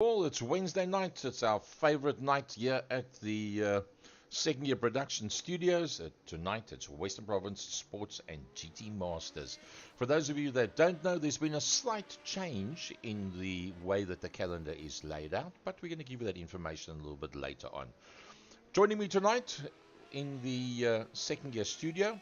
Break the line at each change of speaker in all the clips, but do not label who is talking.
Well, it's Wednesday night. It's our favorite night here at the Second Year Production Studios. Tonight, it's Western Province Sports and GT Masters. For those of you that don't know, there's been a slight change in the way that the calendar is laid out, but we're going to give you that information a little bit later on. Joining me tonight in the Second Year Studio,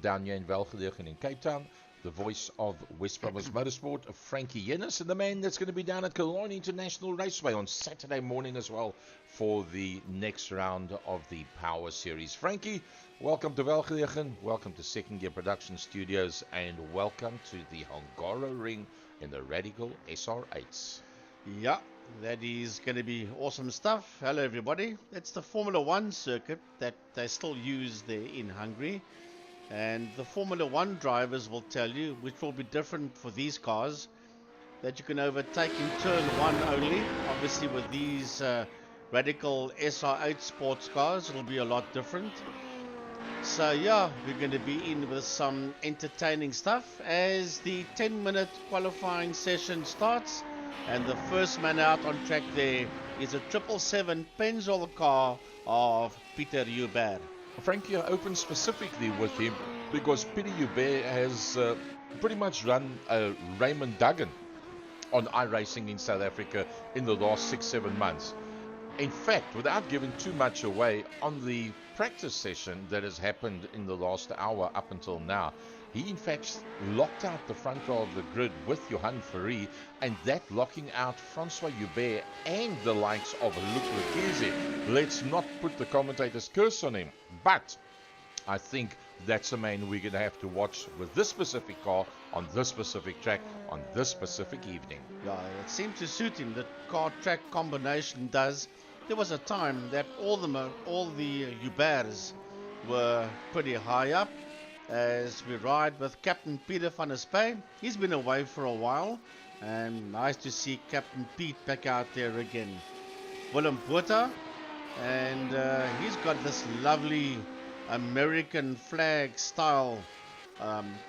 down here in Velgelegen in Cape Town, the voice of West Province Motorsport, Frankie Yennis, and the man that's going to be down at Killarney International Raceway on Saturday morning as well for the next round of the Power Series. Frankie, welcome to Velgelegen, welcome to Second Gear Production Studios, and welcome to the Hungaroring in the Radical SR8s.
Yeah, that is going to be awesome stuff. Hello everybody. It's the Formula One circuit that they still use there in Hungary. And the Formula One drivers will tell you, which will be different for these cars, that you can overtake in turn one only. Obviously with these Radical SR8 sports cars, it'll be a lot different. So yeah, we're going to be in with some entertaining stuff as the 10-minute qualifying session starts. And the first man out on track there is a 777 Penzol car of Peter Hubert.
Frankie, I opened specifically with him because Peter Hubert has pretty much run Raymond Duggan on iRacing in South Africa in the last 6-7 months. In fact, without giving too much away, on the practice session that has happened in the last hour up until now, he in fact locked out the front row of the grid with Johan Ferry, and that locking out Francois Hubert and the likes of Luc Lequeze. Let's not put the commentator's curse on him, but I think that's a man we're going to have to watch with this specific car on this specific track on this specific evening.
Yeah, it seemed to suit him. The car track combination does. There was a time that all the Huberts were pretty high up as we ride with Captain Peter van der Spey. He's been away for a while, and nice to see Captain Pete back out there again. Willem Botha, and he's got this lovely American flag style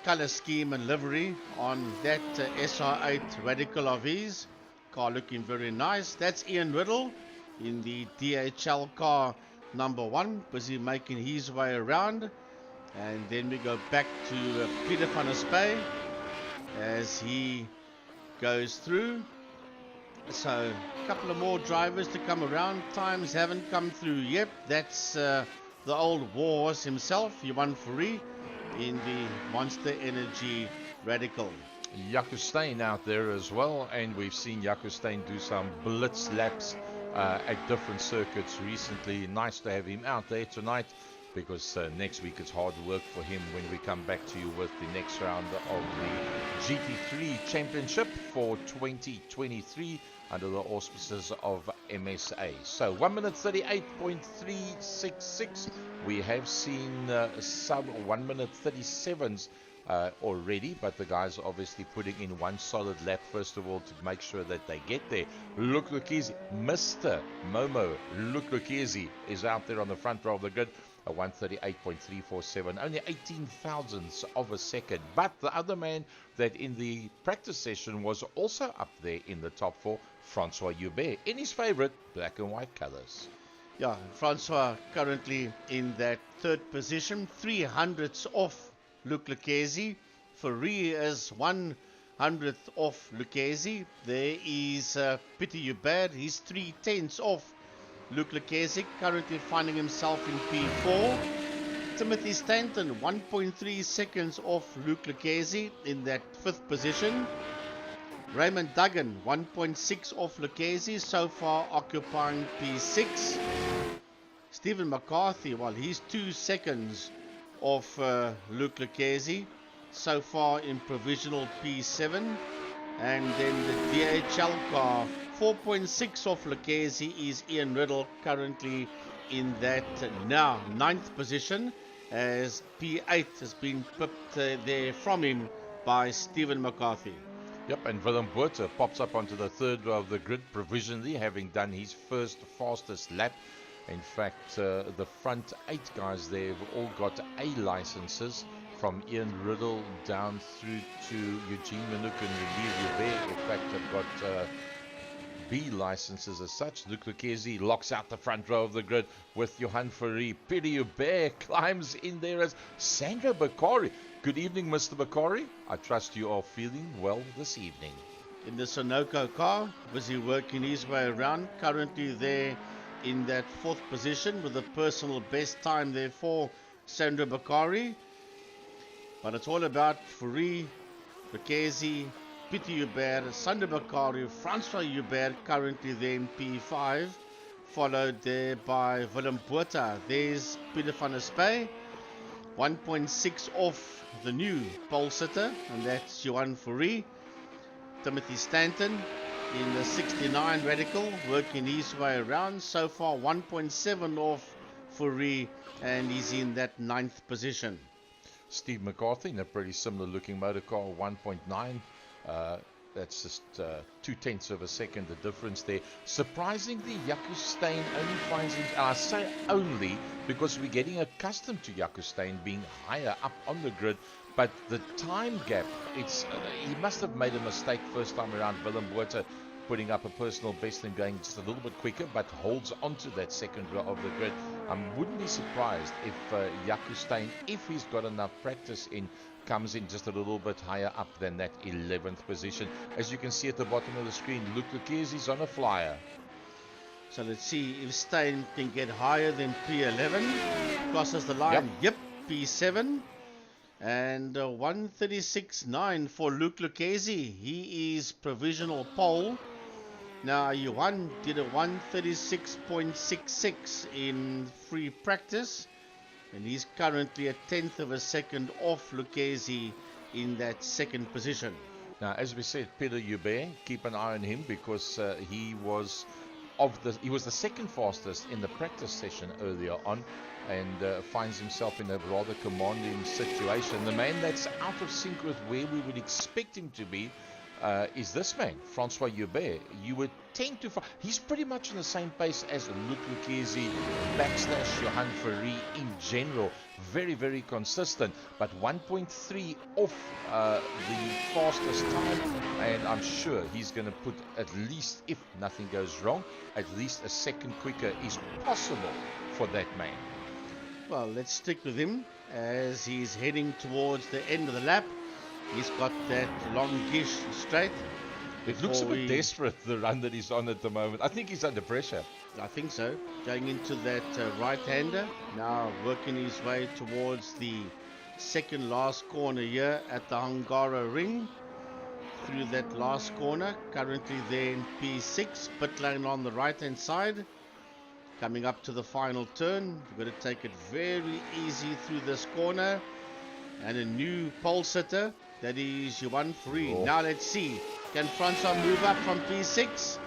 color scheme and livery on that SR8 Radical of his. Car looking very nice. That's Ian Riddle in the DHL car number 1, busy making his way around. And then we go back to Peter van der Spey as he goes through. So a couple of more drivers to come around. Times haven't come through yet. That's the old warhorse himself, Johan Ferry, in the Monster Energy Radical.
Jaco Steyn out there as well, and we've seen Jaco Steyn do some blitz laps at different circuits recently. Nice to have him out there tonight, because next week it's hard work for him when we come back to you with the next round of the GT3 Championship for 2023 under the auspices of MSA. So 1 minute 38.366. We have seen some 1 minute 37s already, but the guys are obviously putting in one solid lap first of all to make sure that they get there. Luc Lequeze, Mr. Momo Luc Lequeze, is out there on the front row of the grid. A 138.347, only 18 thousandths of a second. But the other man that in the practice session was also up there in the top 4, Francois Hubert, in his favorite black and white colors.
Yeah, Francois currently in that third position, 300ths off Luc Lequeze. Ferry is 100th off Lequeze. There is Peter Hubert, he's 3/10ths off Luc Lequeze, currently finding himself in P4. Timothy Stanton, 1.3 seconds off Luc Lequeze in that 5th position. Raymond Duggan, 1.6 off Lequeze, so far occupying P6. Stephen McCarthy, well, he's 2 seconds off Luc Lequeze, so far in provisional P7. And then the DHL car, 4.6 off Lequeze, is Ian Riddle, currently in that now 9th position, as P8 has been pipped there from him by Stephen McCarthy.
Yep, and Willem Botha pops up onto the third row of the grid provisionally, having done his first fastest lap. In fact, the front 8 guys there have all got A licenses, from Ian Riddle down through to Eugene Minuk and René Hubert. In fact, I've got B licenses as such. Luke Lucchesi locks out the front row of the grid with Johan Fourie. Peter Hubert climbs in there as Sandro Bakari. Good evening, Mr. Bakari. I trust you are feeling well this evening.
In the Sunoco car, busy working his way around, currently there in that 4th position with a personal best time there for Sandro Bakari. But it's all about Fourie, Lucchesi, Peter Hubert, Sandro Bakari, Francois Hubert currently there in P5, followed there by Willem Botha. There's Peter van der Spey, 1.6 off the new pole sitter, and that's Johan Fourie. Timothy Stanton in the 69 Radical, working his way around. So far 1.7 off Fourie, and he's in that 9th position.
Steve McCarthy in a pretty similar looking motor car, 1.9. That's just 0.2 of a second, the difference there. Surprisingly, Jaco Steyn only finds him, I say only because we're getting accustomed to Jaco Steyn being higher up on the grid, but the time gap, he must have made a mistake first time around. Willem Botha putting up a personal best and going just a little bit quicker, but holds onto that second row of the grid. I wouldn't be surprised if Jaco Steyn, if he's got enough practice in, comes in just a little bit higher up than that 11th position. As you can see at the bottom of the screen, Luke Lucchesi's on a flyer.
So let's see if Steyn can get higher than P11. Crosses the line. Yep, P7. And 136.9 for Luke Lucchesi. He is provisional pole. Now, Johan did a 136.66 in free practice, and he's currently a 1/10 of a second off Lucchesi in that 2nd position.
Now, as we said, Peter Hubert, keep an eye on him because he was the 2nd fastest in the practice session earlier on, and finds himself in a rather commanding situation. The man that's out of sync with where we would expect him to be is this man, Francois Hubert. You would tend to find he's pretty much on the same pace as Luke Lucchesi, backslash Johan Fourie in general. Very, very consistent, but 1.3 off the fastest time, and I'm sure he's going to put at least, if nothing goes wrong, at least a second quicker is possible for that man.
Well, let's stick with him as he's heading towards the end of the lap. He's got that longish straight.
It looks a bit desperate, the run that he's on at the moment. I think he's under pressure.
I think so. Going into that right-hander. Now working his way towards the 2nd last corner here at the Hungaroring. Through that last corner. Currently there in P6. Pit lane on the right-hand side. Coming up to the final turn. We've got to take it very easy through this corner. And a new pole sitter. That is Johan Fourie. Oh. Now let's see. Can Francois move up from P6?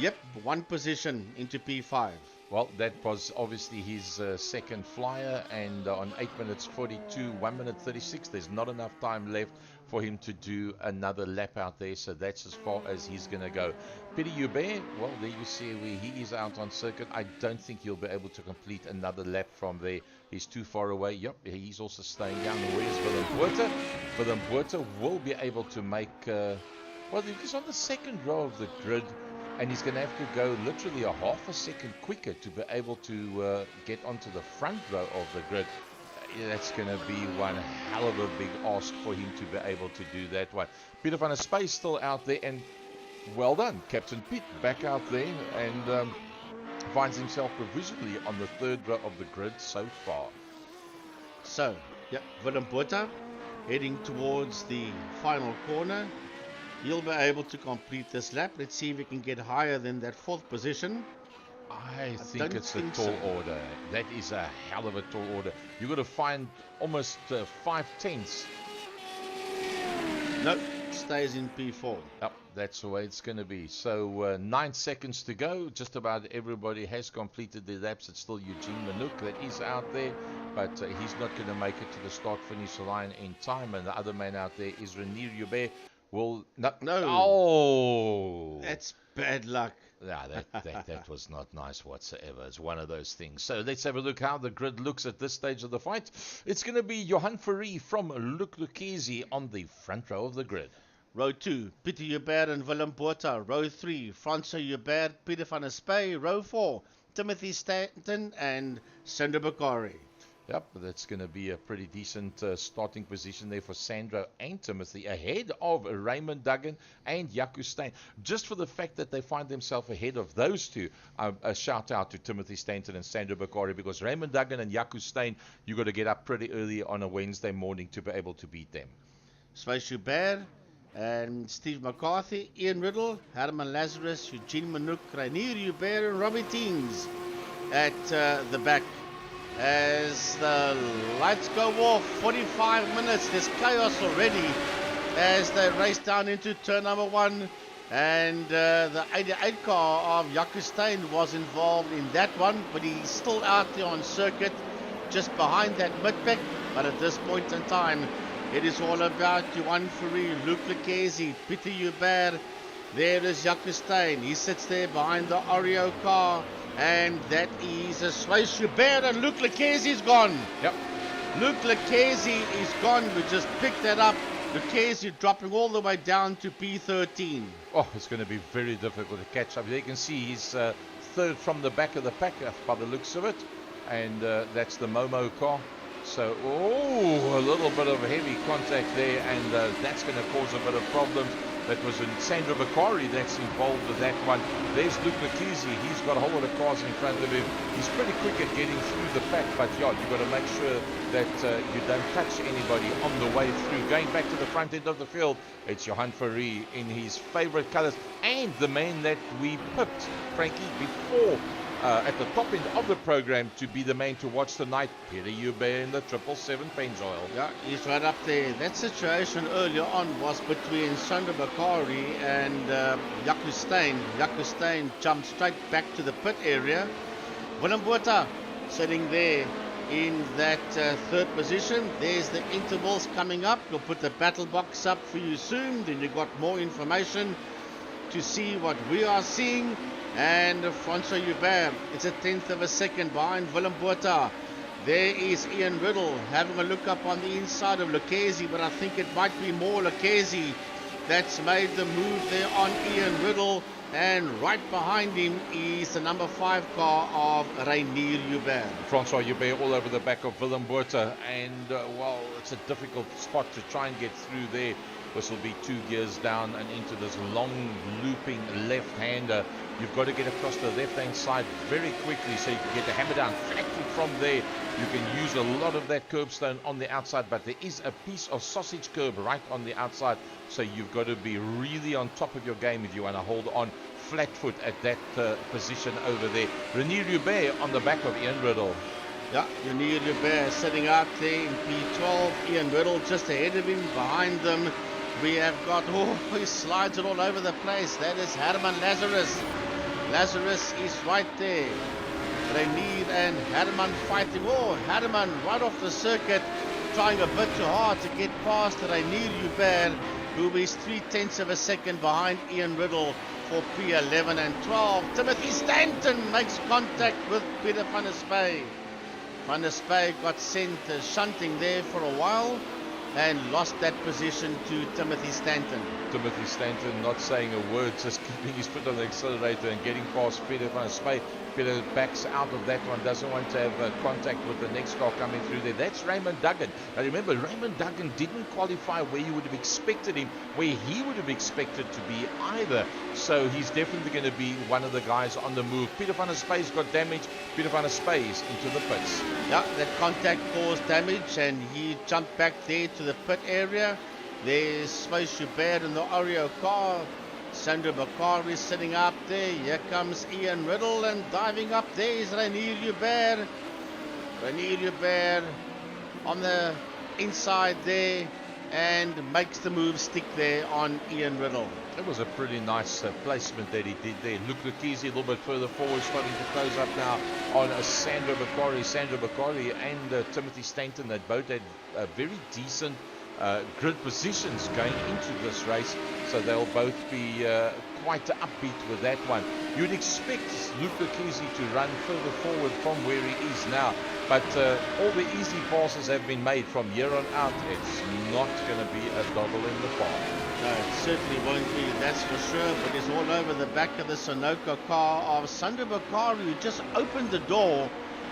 Yep, 1 position into P5.
Well, that was obviously his 2nd flyer, and on 8 minutes 42, 1 minute 36, there's not enough time left for him to do another lap out there, so that's as far as he's going to go. Peter Hubert, well, there you see where he is out on circuit. I don't think he'll be able to complete another lap from there. He's too far away. Yep, he's also staying down. Where's Willem Botha? Willem Botha will be able to make, well, he's on the 2nd row of the grid, and he's going to have to go literally a half a second quicker to be able to get onto the front row of the grid. That's going to be one hell of a big ask for him to be able to do that one. Peter van der Spey still out there, and well done, Captain Pete, back out there, and finds himself provisionally on the 3rd row of the grid so far.
So, yeah, Willem Botha heading towards the final corner. He'll be able to complete this lap. Let's see if he can get higher than that 4th position.
I think it's a tall order. That is a hell of a tall order. You've got to find almost 5/10.
Nope, stays in P4.
Yep, that's the way it's going to be. So 9 seconds to go. Just about everybody has completed their laps. It's still Eugene Manouk that is out there, but he's not going to make it to the start-finish line in time. And the other man out there is Renier Hubert. No. Oh,
that's bad luck.
Yeah, that was not nice whatsoever. It's one of those things. So let's have a look how the grid looks at this stage of the fight. It's going to be Johan Fourie from Luke Lucchesi on the front row of the grid.
Row 2, Pieter Joubert and Willem Botha. Row 3, Francois Joubert, Peter van der Spey. Row 4, Timothy Stanton and Sandro Bakari.
Yep, that's going to be a pretty decent starting position there for Sandro and Timothy, ahead of Raymond Duggan and Jaco Steyn. Just for the fact that they find themselves ahead of those two, a shout out to Timothy Stanton and Sandro Bakari, because Raymond Duggan and Jaco Steyn, you've got to get up pretty early on a Wednesday morning to be able to beat them.
Swys Joubert and Steve McCarthy, Ian Riddle, Herman Lazarus, Eugene Manouk, Rainier Joubert and Robbie Teens at the back. As the lights go off, 45 minutes, there's chaos already as they race down into turn number 1, and the 88 car of Jaco Steyn was involved in that one, but he's still out there on circuit just behind that mid-pack. But at this point in time, it is all about Johan Fourie, Luc Lequesi, Pieter Joubert. There is Jaco Steyn, he sits there behind the Oreo car. And that is a Swys Joubert, and Luc Lequesi is gone.
Yep.
Luc Lequesi is gone. We just picked that up. Lequesi dropping all the way down to P13.
Oh, it's going to be very difficult to catch up. You can see he's third from the back of the pack by the looks of it. And that's the Momo car. So, a little bit of heavy contact there, and that's going to cause a bit of problems. That was in Sandro Bakari that's involved with that one. There's Luc Lequesi. He's got a whole lot of cars in front of him. He's pretty quick at getting through the pack, but yeah, you've got to make sure that you don't touch anybody on the way through. Going back to the front end of the field, it's Johan Fourie in his favorite colors, and the man that we picked, Frankie, before at the top end of the program to be the man to watch tonight, Pieter Joubert in the 777 Pennzoil.
Yeah, he's right up there. That situation earlier on was between Sandro Bakari and Jaco Steyn. Jaco Steyn jumped straight back to the pit area. Willem Botha sitting there in that third position. There's the intervals coming up. We'll put the battle box up for you soon. Then you got more information to see what we are seeing. And Francois Joubert, it's a tenth of a second behind Willem Botha. There is Ian Riddle having a look up on the inside of Lequesi, but I think it might be more Lequesi that's made the move there on Ian Riddle. And right behind him is the number 5 car of Rainier Joubert.
Francois Joubert all over the back of Willem Botha, and well, it's a difficult spot to try and get through there. This will be 2 gears down and into this long looping left-hander. You've got to get across the left-hand side very quickly so you can get the hammer down flatly from there. You can use a lot of that curbstone on the outside, but there is a piece of sausage curb right on the outside, so you've got to be really on top of your game if you want to hold on flat foot at that position over there. Rainier Joubert on the back of Ian Riddle.
Yeah, Rainier Joubert sitting out there in P12. Ian Riddle just ahead of him. Behind them, we have got, he slides it all over the place. That is Herman Lazarus. Lazarus is right there. Rainier and Herman fighting. Herman right off the circuit, trying a bit too hard to get past Rainier Joubert, who is 0.3 of a second behind Ian Riddle for P11 and 12. Timothy Stanton makes contact with Peter van der Spey. Van der Spey got sent shunting there for a while and lost that position to Timothy Stanton.
Timothy Stanton not saying a word, just keeping his foot on the accelerator and getting past Peter van der Spey. Peter backs out of that one, doesn't want to have contact with the next car coming through there. That's Raymond Duggan. Now remember, Raymond Duggan didn't qualify where you would have expected him, where he would have expected to be either. So he's definitely going to be one of the guys on the move. Peter van der Spey's got damage. Peter van der Spey's into the pits.
Yeah, that contact caused damage and he jumped back there to the pit area. There's Swys Joubert in the Oreo car. Sandro Bakari sitting up there. Here comes Ian Riddle, and diving up there is Rainier Joubert. Rainier Joubert on the inside there and makes the move stick there on Ian Riddle.
It was a pretty nice placement that he did there. Luc Lequesi a little bit further forward, starting to close up now on Sandro Bakari. Sandro Bakari and Timothy Stanton, they both had very decent grid positions going into this race, so they'll both be quite upbeat with that one. You'd expect Luc Lequesi to run further forward from where he is now, but all the easy passes have been made from here on out. It's not going to be a double in the park.
No, it certainly won't be, that's for sure, but it's all over the back of the Sunoco car of Sander Bakari, who just opened the door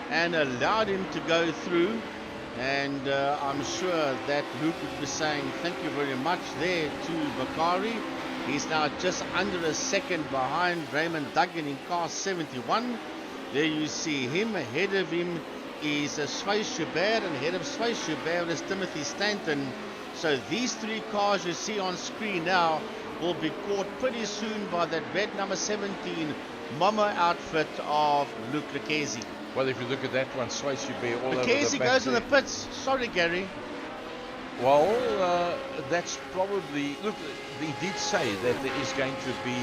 and allowed him to go through. And I'm sure that Luke would be saying thank you very much there to Bakari. He's now just under a second behind Raymond Duggan in car 71. There you see him. Ahead of him is Sway Schubert, and ahead of Sway Schubert is Timothy Stanton. So these three cars you see on screen now will be caught pretty soon by that red number 17 Mama outfit of Luke Lucchesi.
Well, if you look at that one, Sway Schubert all over the
Lucchesi
back
goes
there.
in the pits. Sorry, Gary.
Well, that's probably... Look, he did say that there is going to be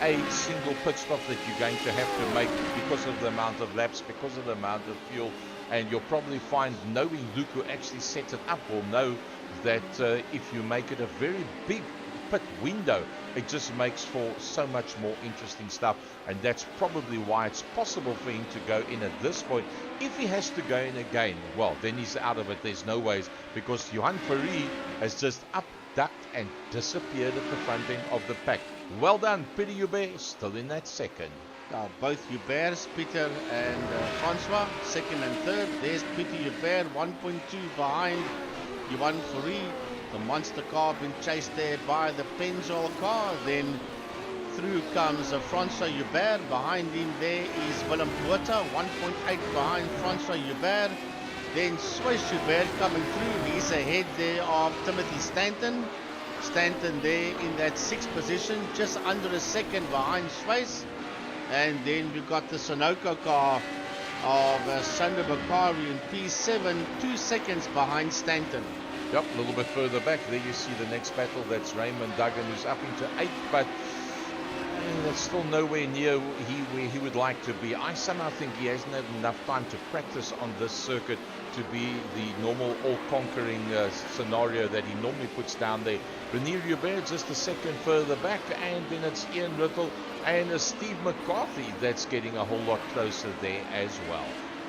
a single pit stop that you're going to have to make because of the amount of laps, because of the amount of fuel. And you'll probably find, knowing Luke who actually set it up, will know that if you make it a very big pit window, it just makes for so much more interesting stuff. And that's probably why it's possible for him to go in at this point. If he has to go in again, well, then he's out of it. There's no ways, because Johan Fourie has just up, ducked and disappeared at the front end of the pack. Well done, Peter Hubert, still in that second.
Both Huberts, Peter and Francois, second and third. There's Peter Hubert, 1.2 behind Johan Fourie. The monster car being chased there by the Penzol car. Then through comes Francois Hubert. Behind him there is Willem Botha, 1.8 behind Francois Hubert. Then Sway Schubert coming through. He's ahead there of Timothy Stanton. Stanton there in that sixth position, just under a second behind Sway's. And then we've got the Sunoco car of Sander Bakari in P7, 2 seconds behind Stanton.
Yep, a little bit further back, there you see the next battle. That's Raymond Duggan, who's up into 8th, but that's still nowhere near where he would like to be. I somehow think he hasn't had enough time to practice on this circuit to be the normal all-conquering scenario that he normally puts down there. Renier Hubert just a second further back, and then it's Ian Riddle and Steve McCarthy that's getting a whole lot closer there as well.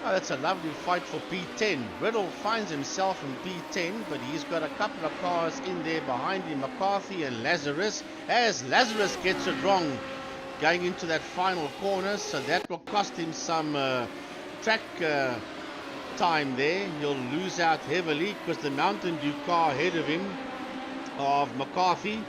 Oh, that's a lovely fight for P10. Riddle finds himself in P10, but he's got a couple of cars in there behind him, McCarthy and Lazarus, as Lazarus gets it wrong going into that final corner, so that will cost him some track time there. He'll lose out heavily because the Mountain Dew car ahead of him of McCarthy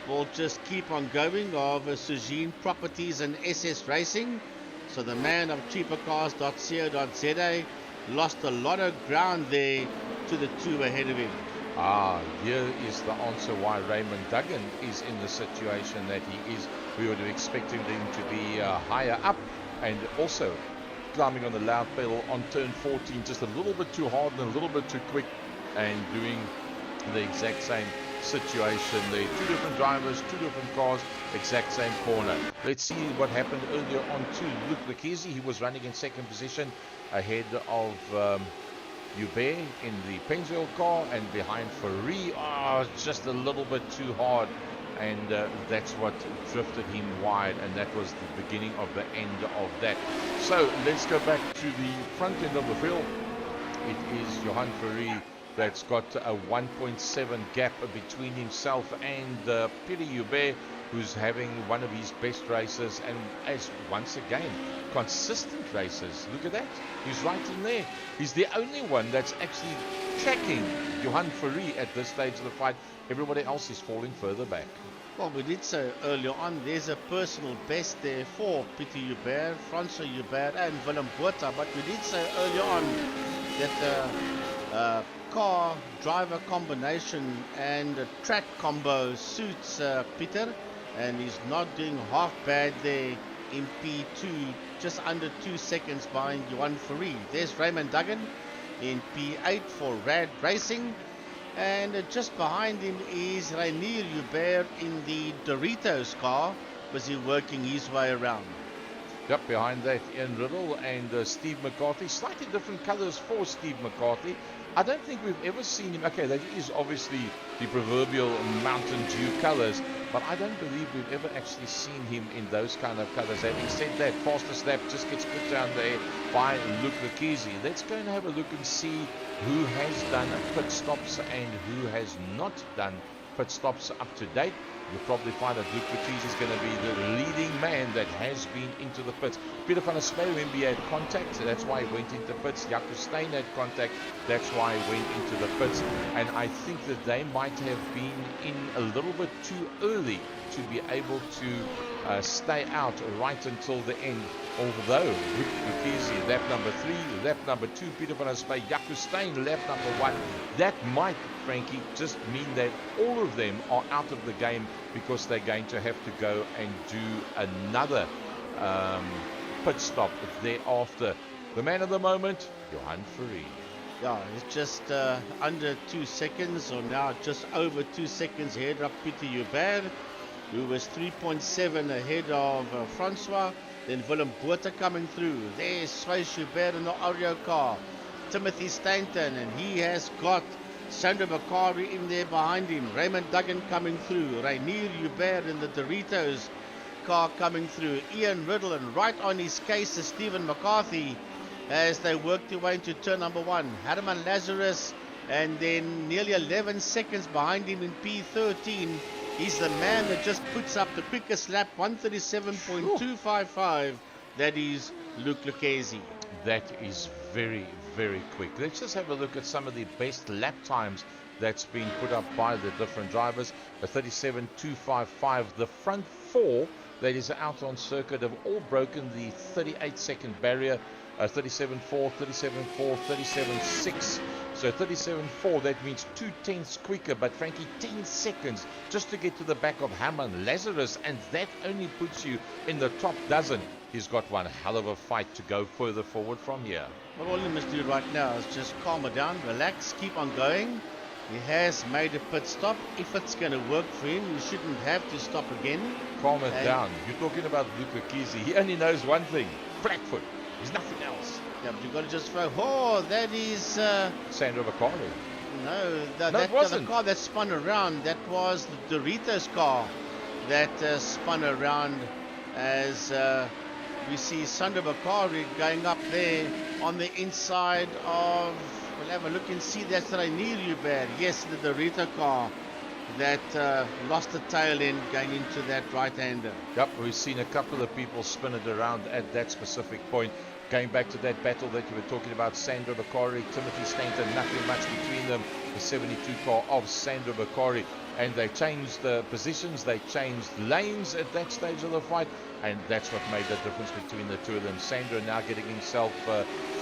will just keep on going, of Sujin Properties and SS Racing. So the man of cheapercars.co.za lost a lot of ground there to the two ahead of him.
Here is the answer why Raymond Duggan is in the situation that he is. We would have expected him to be higher up, and also climbing on the loud pedal on turn 14 just a little bit too hard and a little bit too quick, and doing the exact same situation there. Two different drivers, two different cars, exact same corner. Let's see what happened earlier on to Luke Lucchesi. He was running in second position ahead of Hubert in the Penzol car, and behind Fourie. Just a little bit too hard, and that's what drifted him wide, and that was the beginning of the end of that. So let's go back to the front end of the field. It is Johan Fourie that's got a 1.7 gap between himself and Peter Hubert, who's having one of his best races, and as once again consistent races. Look at that, he's right in there. He's the only one that's actually tracking Johan Fourie at this stage of the fight. Everybody else is falling further back.
Well, we did say earlier on, there's a personal best there for Peter Hubert, Francois Hubert and Willem Botha, but we did say earlier on that the car driver combination and the track combo suits Peter, and he's not doing half bad there in P2, just under 2 seconds behind Johan Fourie. There's Raymond Duggan in P8 for Rad Racing, and just behind him is Renier Hubert in the Doritos car, busy working his way around.
Yep, behind that Ian Riddle and Steve McCarthy. Slightly different colors for Steve McCarthy. I don't think we've ever seen him. Okay, that is obviously the proverbial Mountain Dew colors, but I don't believe we've ever actually seen him in those kind of colors. Having said that, fastest lap just gets put down there by Luke Lucchesi. Let's go and have a look and see who has done pit stops and who has not done pit stops up to date. You'll probably find that Luke Batiste is going to be the leading man that has been into the pits. Peter van der Spey, remember, he had contact, so that's why he went into pits. Jaco Steyn had contact, that's why he went into the pits. And I think that they might have been in a little bit too early to be able to stay out right until the end. Although Luke Batiste, lap number 3, lap number 2, Peter van der Spey, Jaco Steyn, lap number 1, that might, Frankie, just mean that all of them are out of the game because they're going to have to go and do another pit stop thereafter. The man of the moment, Johan-Ferrari.
Yeah, it's just under 2 seconds, or now just over 2 seconds ahead of Peter Hubert, who was 3.7 ahead of Francois. Then Willem Botha coming through. There's Swys Hubert in the Oreo car. Timothy Stanton, and he has got Sandro Bakari in there behind him. Raymond Duggan coming through. Rainier Hubert in the Doritos car coming through. Ian Riddle, and right on his case is Stephen McCarthy as they work their way into turn number 1. Herman Lazarus, and then nearly 11 seconds behind him in P13. He's the man that just puts up the quickest lap, 137.255. That is Luke Lucchesi.
That is very, very quick. Let's just have a look at some of the best lap times that's been put up by the different drivers. A 37.255. The front 4 that is out on circuit have all broken the 38-second barrier. 37.4, 37.4, 37.6. So 37.4, that means 2/10 quicker, but Frankie, 10 seconds just to get to the back of Herman Lazarus, and that only puts you in the top dozen. He's got one hell of a fight to go further forward from here.
Well, all he must do right now is just calm it down, relax, keep on going. He has made a pit stop. If it's going to work for him, you shouldn't have to stop again.
Calm it down. You're talking about Luke Lucchesi. He only knows one thing, flatfoot. There's nothing else.
Yeah, but you've got to just throw. Oh, that is
Sandro Bakari.
No,
it wasn't.
The car that spun around, that was the Doritos car that spun around, as we see Sandro Bakari going up there on the inside of. We'll have a look and see. That's Rainier Hubert. Yes, the Dorito car that lost the tail end going into that right-hander.
Yep, we've seen a couple of people spin it around at that specific point. Going back to that battle that you were talking about, Sandro Bakari, Timothy Stanton, nothing much between them. The 72 car of Sandro Bakari. And they changed the positions, they changed lanes at that stage of the fight, and that's what made the difference between the two of them. Sandro now getting himself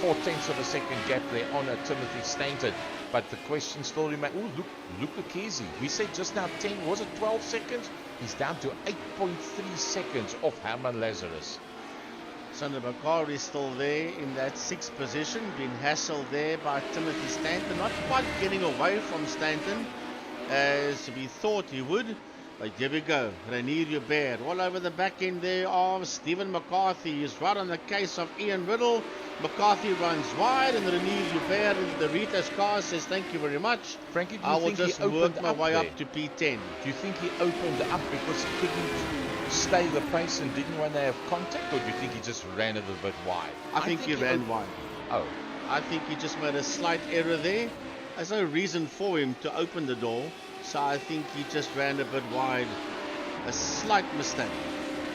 4/10 of a second gap there on Timothy Stanton. But the question still remains. Oh, look, Luke Lucchesi. We said just now 10, was it 12 seconds? He's down to 8.3 seconds off Herman Lazarus.
Sandro Bakari is still there in that 6th position, being hassled there by Timothy Stanton, not quite getting away from Stanton as we thought he would. But here we go, Rainier Hubert all over the back end there of Stephen McCarthy. He's right on the case of Ian Riddle. McCarthy runs wide, and Rainier Hubert in the Doritos car says thank you very much.
Frankie, do you
I will
think
just
he opened
work my way
there?
up to P10.
Do you think he opened up because he couldn't stay the pace and didn't want to have contact, or do you think he just ran a little bit wide?
I think he ran wide.
Oh.
I think he just made a slight error there. There's no reason for him to open the door, so I think he just ran a bit wide. A slight mistake.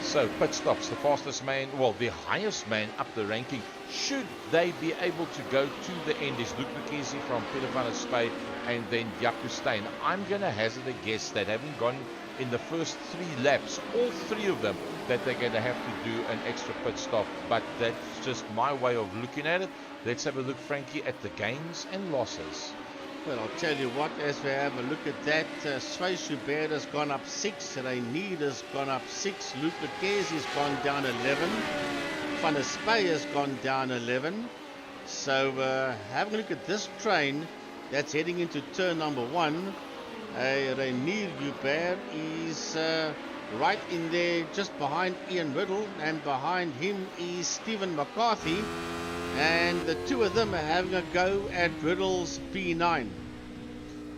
So pit stops, the fastest man, well, the highest man up the ranking. Should they be able to go to the end is Luke Lucchesi from Peter van der Spey, and then Jaco Steyn. I'm going to hazard a guess that having gone in the first 3 laps, all 3 of them, that they're going to have to do an extra pit stop. But that's just my way of looking at it. Let's have a look, Frankie, at the gains and losses.
Well, I'll tell you what, as we have a look at that, Swys Hubert has gone up 6, Rainier has gone up 6, Luke Lucchesi has gone down 11, Van der Spey has gone down 11. So having a look at this train that's heading into turn number 1, Rainier Hubert is right in there just behind Ian Riddle, and behind him is Stephen McCarthy. And the two of them are having a go at Riddle's P9.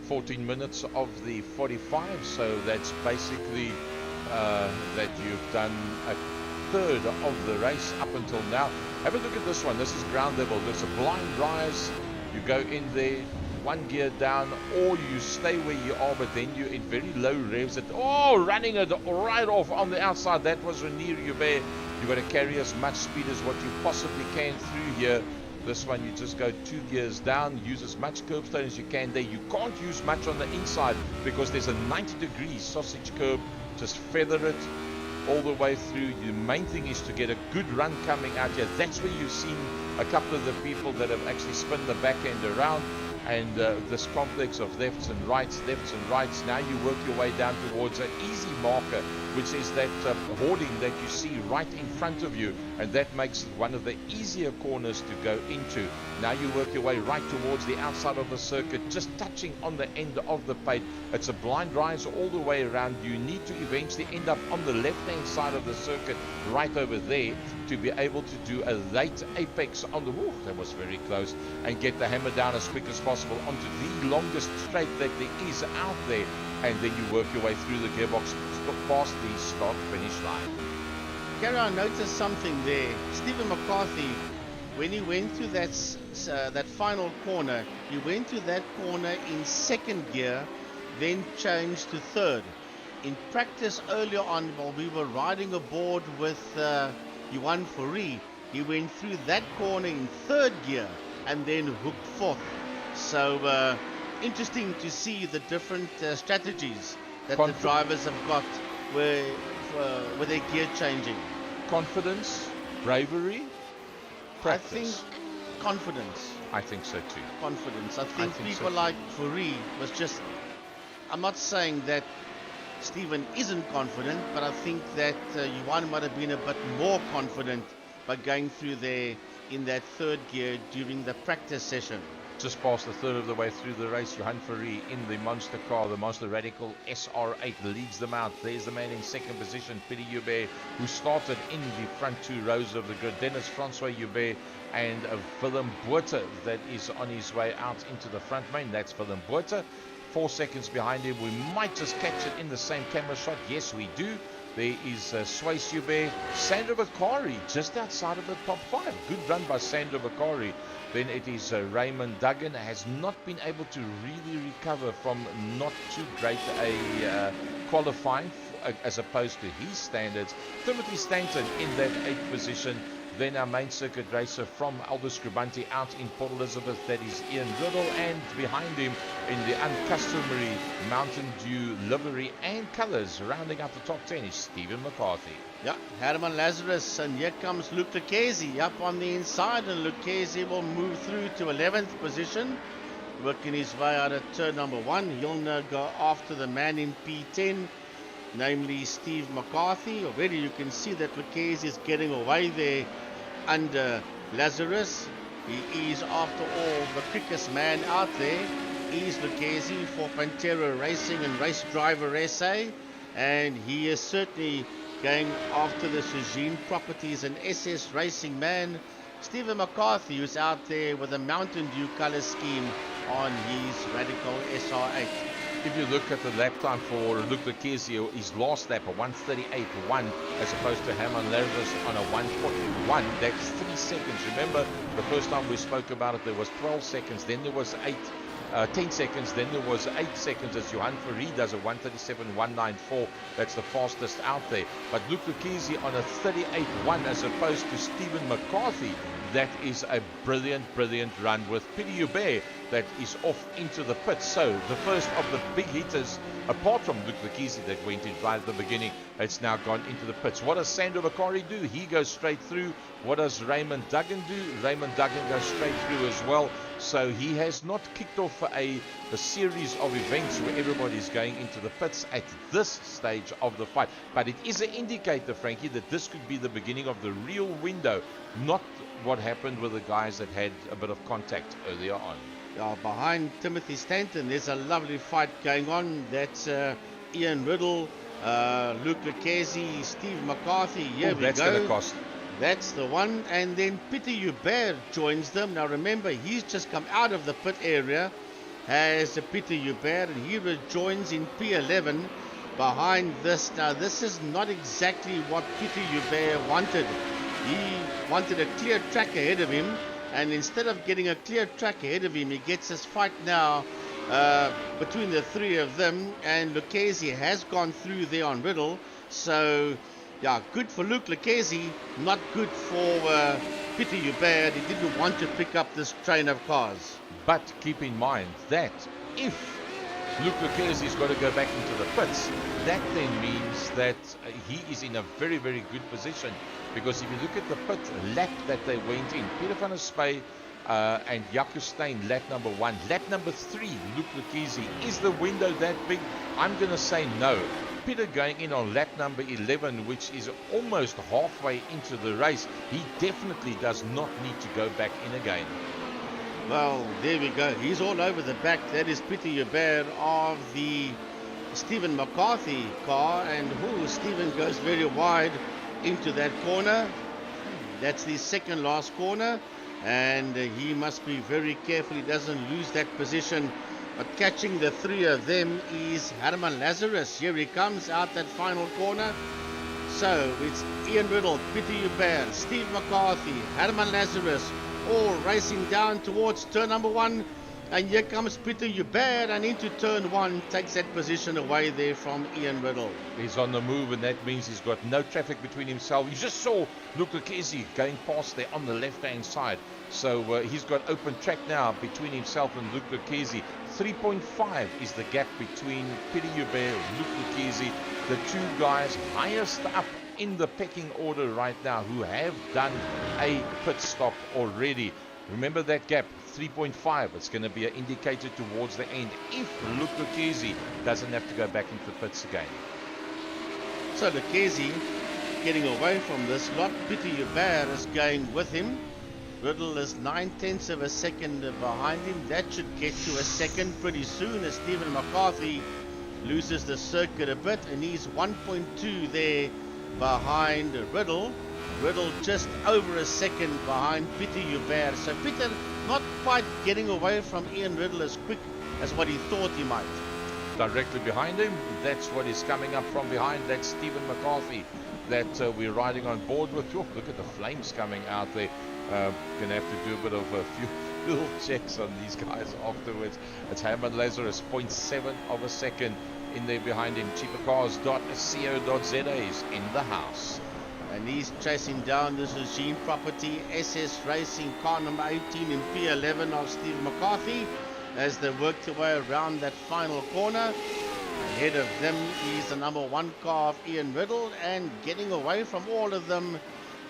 14 minutes of the 45, so that's basically that you've done a third of the race up until now. Have a look at this one. This is ground level. There's a blind rise. You go in there. one gear down, or you stay where you are, but then you're in very low revs. Running it right off on the outside. That was Renier Hubert. You've got to carry as much speed as what you possibly can through here. This one, you just go 2 gears down, use as much curbstone as you can there. You can't use much on the inside because there's a 90-degree sausage curb. Just feather it all the way through. The main thing is to get a good run coming out here. That's where you've seen a couple of the people that have actually spun the back end around, and this complex of lefts and rights. Now you work your way down towards an easy marker, which is that hoarding that you see right in front of you, and that makes it one of the easier corners to go into. Now you work your way right towards the outside of the circuit, just touching on the end of the pate. It's a blind rise all the way around. You need to eventually end up on the left-hand side of the circuit, right over there, to be able to do a late apex on the wall. That was very close, and get the hammer down as quick as possible onto the longest straight that there is out there, and then you work your way through the gearbox past the start-finish line.
Gary, I noticed something there. Stephen McCarthy, when he went through that final corner, he went to that corner in second gear, then changed to third. In practice earlier on, while we were riding aboard with Johan Fourie, he went through that corner in third gear and then hooked fourth. So interesting to see the different strategies that the drivers have got with their gear changing.
Confidence, bravery, practice.
I think confidence.
I think so too.
Confidence. I think people like Fourie was just... I'm not saying that Stephen isn't confident, but I think that Johan might have been a bit more confident by going through there in that third gear during the practice session.
Just past a third of the way through the race, Johan Fourie in the monster car, the Monster Radical SR8, leads them out. There's the man in second position, Pieter Hubert, who started in the front 2 rows of the grid. Dennis Francois Hubert and Willem Botha that is on his way out into the front main. That's Willem Botha. 4 seconds behind him. We might just catch it in the same camera shot. Yes, we do. There is Swayze Hubert, Sandra Bakari just outside of the top 5. Good run by Sandra Bakari. Then it is Raymond Duggan, has not been able to really recover from not too great a qualifying as opposed to his standards. Timothy Stanton in that 8th position. Then our main circuit racer from Aldous Scribanti out in Port Elizabeth, that is Ian Riddle, and behind him in the uncustomary Mountain Dew livery and colours, rounding out the top 10 is Stephen McCarthy.
Yeah, Herman Lazarus, and here comes Luke Lucchesi up on the inside, and Lucchesi will move through to 11th position, working his way out of turn number 1. He'll now go after the man in P10, namely Steve McCarthy. Already you can see that Lucchesi is getting away there under Lazarus. He is, after all, the quickest man out there. He's Lucchesi for Pantera Racing and Race Driver SA, and he is certainly going after the Shajin Properties and SS Racing man, Stephen McCarthy, who's out there with a Mountain Dew colour scheme on his Radical SR8.
If you look at the lap time for Luke Lucchesi, his last lap, a 1:38.1, as opposed to Herman Lazarus on a 1:41, that's 3 seconds. Remember, the first time we spoke about it, there was 12 seconds, then there was 10 seconds, then there was 8 seconds as Johan Fourie does a 1:37.194. That's the fastest out there. But Luke Lucchesi on a 38.1 as opposed to Stephen McCarthy. That is a brilliant run with Pieter Hubert that is off into the pits. So the first of the big hitters, apart from Luke Lucchesi that went in right at the beginning, it's now gone into the pits. What does Sandro Bakari do? He goes straight through. What does Raymond Duggan do? Raymond Duggan goes straight through as well. So he has not kicked off a series of events where everybody's going into the pits at this stage of the fight. But it is an indicator, Frankie, that this could be the beginning of the real window, not what happened with the guys that had a bit of contact earlier on.
Behind Timothy Stanton, there's a lovely fight going on. That's Ian Riddle, Luke Lucchesi, Steve McCarthy. Here we
that's
go.
Going to cost.
That's the one. And then Pieter Hubert joins them. Now remember, he's just come out of the pit area as Pieter Hubert, and he rejoins in P11 behind this. Now this is not exactly what Pieter Hubert wanted. He wanted a clear track ahead of him, And instead of getting a clear track ahead of him, he gets his fight now between the three of them. And Lucchese has gone through there on Riddle. So, yeah, good for Luke Lucchese, not good for Peter Hubert. He didn't want to pick up this train of cars.
But keep in mind that if Luke Lucchese's got to go back into the pits, that then means that he is in a very, very good position. Because if you look at the pit lap that they went in, Peter van der Spey and Jaco Steyn, lap number 1. Lap number 3, Luke Lucchese. Is the window that big? I'm going to say no. Peter going in on lap number 11, which is almost halfway into the race, he definitely does not need to go back in again.
Well, there we go. He's all over the back. That is Peter Hubert of the Stephen McCarthy car. And Stephen goes very wide into that corner. That's the second last corner. And he must be very careful he doesn't lose that position. But catching the three of them is Herman Lazarus. Here he comes out that final corner. So it's Ian Riddle, Peter Hubert, Steve McCarthy, Herman Lazarus, all racing down towards turn number 1. And here comes Peter Hubert, and into turn 1 takes that position away there from Ian Riddle.
He's on the move, and that means he's got no traffic between himself. You just saw Luke Lucchese going past there on the left-hand side. So he's got open track now between himself and Luke Lucchese. 3.5 is the gap between Peter Hubert and Luke Lucchese, the two guys highest up in the pecking order right now who have done a pit stop already. Remember that gap, 3.5. It's going to be an indicator towards the end if Luke Lucchese doesn't have to go back into the pits again.
So Lucchese getting away from this lot. Peter Hubert is going with him. Riddle is 9/10 of a second behind him. That should get to a second pretty soon as Stephen McCarthy loses the circuit a bit, and he's 1.2 there behind Riddle. Riddle just over a second behind Peter Hubert. So Peter not quite getting away from Ian Riddle as quick as what he thought he might.
Directly behind him, that's what is coming up from behind. That's Stephen McCarthy that we're riding on board with. Oh, look at the flames coming out there. Gonna have to do a bit of a few little checks on these guys afterwards. It's Herman Lazarus, 0.7 of a second in there behind him. Cheapercars.co.za is in the house.
And he's chasing down this Regime Property SS Racing car number 18 in P11 of Steve McCarthy as they work their way around that final corner. Ahead of them is the number 1 car of Ian Riddle, and getting away from all of them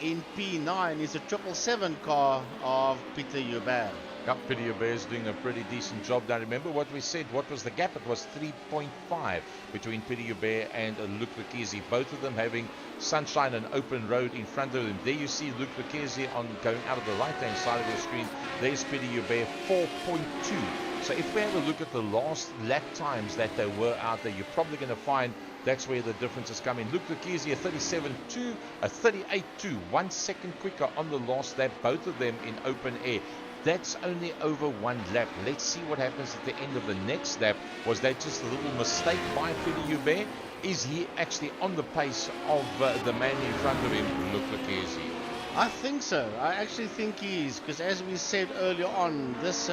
in P9 is a 777 car of Peter Hubert.
Yep, Peter Hubert is doing a pretty decent job. Now remember what we said, what was the gap? It was 3.5 between Peter Hubert and Luke Lucchese, both of them having sunshine and open road in front of them. There you see Luke Lucchese on going out of the right hand side of the screen. There's Peter Hubert, 4.2. So if we have a look at the last lap times that they were out there, you're probably going to find that's where the difference is coming. Luke Lucchese, a 37.2, a 38.2, 1 second quicker on the last lap, both of them in open air. That's only over 1 lap. Let's see what happens at the end of the next lap. Was that just a little mistake by Peter Hubert? Is he actually on the pace of the man in front of him, Luke Lucchese?
I think so. I actually think he is, because as we said earlier on, this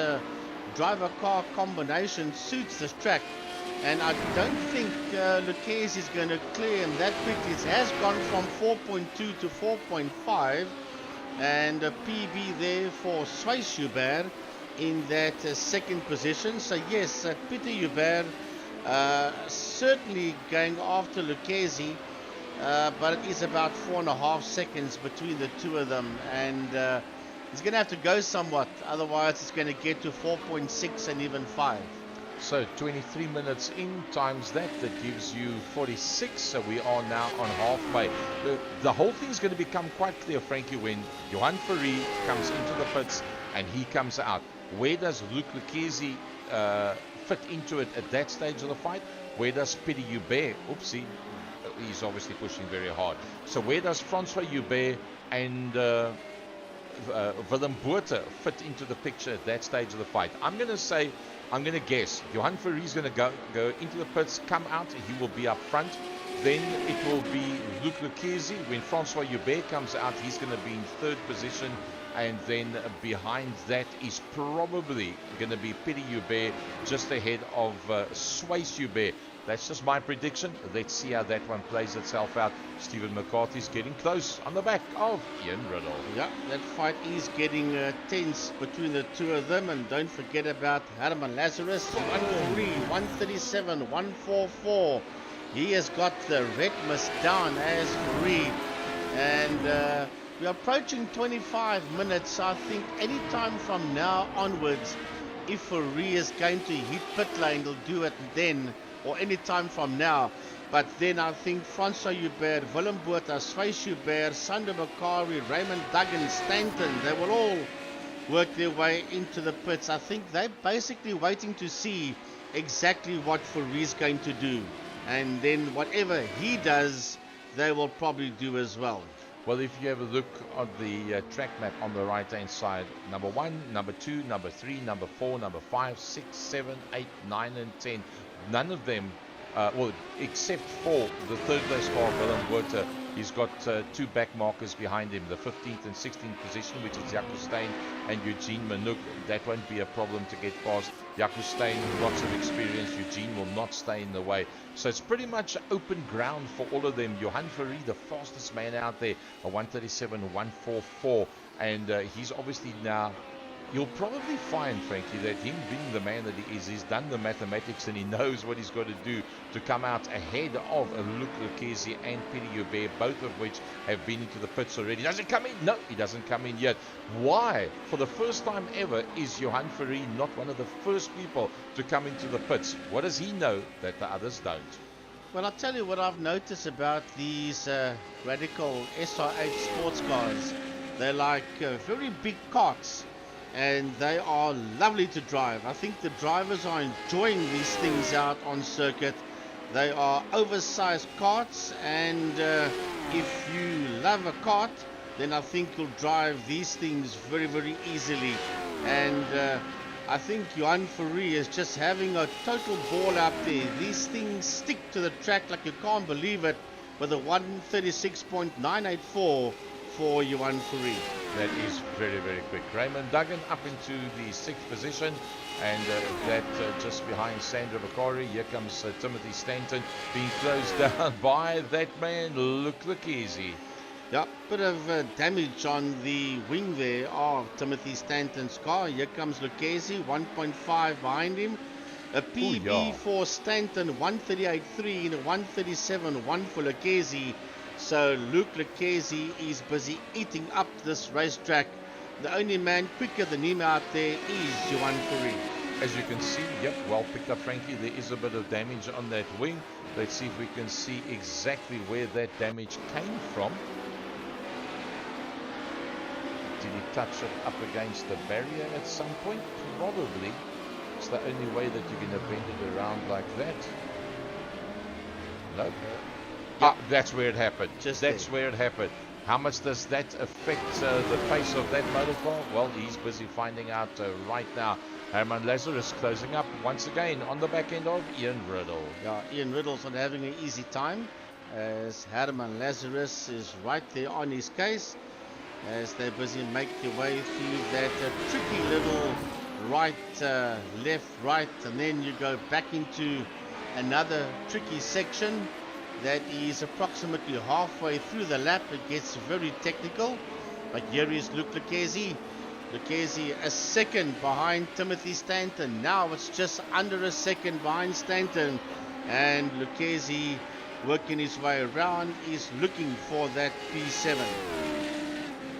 driver-car combination suits this track. And I don't think Lucchese is going to clear him that quickly. It has gone from 4.2 to 4.5. And a PB there for Swiss Hubert in that second position. So yes, Peter Hubert certainly going after Lucchese, but it is about 4.5 seconds between the two of them, and he's going to have to go somewhat, otherwise it's going to get to 4.6 and even 5.
So 23 minutes in times that gives you 46. So we are now on halfway. The whole thing is going to become quite clear, Frankie, when Johan Ferry comes into the pits and he comes out. Where does Luke Lucchese fit into it at that stage of the fight? Where does Peter Hubert, oopsie, he's obviously pushing very hard. So where does Francois Hubert and Willem Botha fit into the picture at that stage of the fight? I'm going to guess Johan Ferry is going to go into the pits, come out, he will be up front. then it will be Luc Lequesi. When Francois Hubert comes out, he's going to be in third position. And then behind that is probably going to be Piri Hubert, just ahead of Sways Hubert. That's just my prediction. Let's see how that one plays itself out. Stephen McCarthy's getting close on the back of Ian Riddle.
Yeah, that fight is getting tense between the two of them. And don't forget about Herman Lazarus. 143, 137, 144. He has got the red mist down as free. And we're approaching 25 minutes. I think any time from now onwards, if Fourie is going to hit pit lane, he'll do it then, or any time from now. But then I think Francois Hubert, Willem Botha, Sways Hubert, Sander Bakari, Raymond Duggan, Stanton, they will all work their way into the pits. I think they're basically waiting to see exactly what Fourie is going to do. And then whatever he does, they will probably do as well.
Well, if you have a look at the track map on the right-hand side, number 1, number 2, number 3, number 4, number 5, 6, 7, 8, 9, and 10, none of them, well, except for the third place car, Willem Botha, he's got two back markers behind him, the 15th and 16th position, which is Jaco Steyn and Eugene Manouk. That won't be a problem to get past. Jaco Steyn, lots of experience. Eugene will not stay in the way. So it's pretty much open ground for all of them. Johan Fourie, the fastest man out there, a 137, 144. And he's obviously now, you'll probably find, Frankie, that him being the man that he is, he's done the mathematics and he knows what he's got to do to come out ahead of Luc Lequesi and Piri Hubert, both of which have been into the pits already. Does he come in? No, he doesn't come in yet. Why? For the first time ever, is Johan Fourie not one of the first people to come into the pits? What does he know that the others don't?
Well, I'll tell you what I've noticed about these radical SR8 sports cars. They're like very big carts, and they are lovely to drive. I think the drivers are enjoying these things out on circuit. They are oversized carts, and if you love a kart, then I think you'll drive these things very, very easily. And I think Johan Fourie is just having a total ball out there. These things stick to the track like you can't believe it, with a 136.984 for Johan Fourie.
That is very, very quick. Raymond Duggan up into the 6th position, and that just behind Sandra Bakari. Here comes Timothy Stanton being closed down by that man, Luc Lequesi.
Yeah, bit of damage on the wing there of Timothy Stanton's car. Here comes Lequesi, 1.5 behind him. A PB for Stanton, 138.3 and a 137.1 for Lequesi. So Luc Lequesi is busy eating up this racetrack. The only man quicker than him out there is Johan Fourie.
As you can see, yep, well picked up, Frankie. There is a bit of damage on that wing. Let's see if we can see exactly where that damage came from. Did he touch it up against the barrier at some point? Probably. It's the only way that you're going to bend it around like that. No. Ah, that's where it happened. That's where it happened. How much does that affect the pace of that motor car? Well, he's busy finding out right now. Herman Lazarus closing up once again on the back end of Ian Riddle.
Yeah, Ian Riddle's not having an easy time, as Herman Lazarus is right there on his case, as they're busy making their way through that tricky little right, left, right, and then you go back into another tricky section that is approximately halfway through the lap. It gets very technical, but here is Luc Lequesi. Lequesi a second behind Timothy Stanton. Now it's just under a second behind Stanton, and Lequesi working his way around is looking for that P7.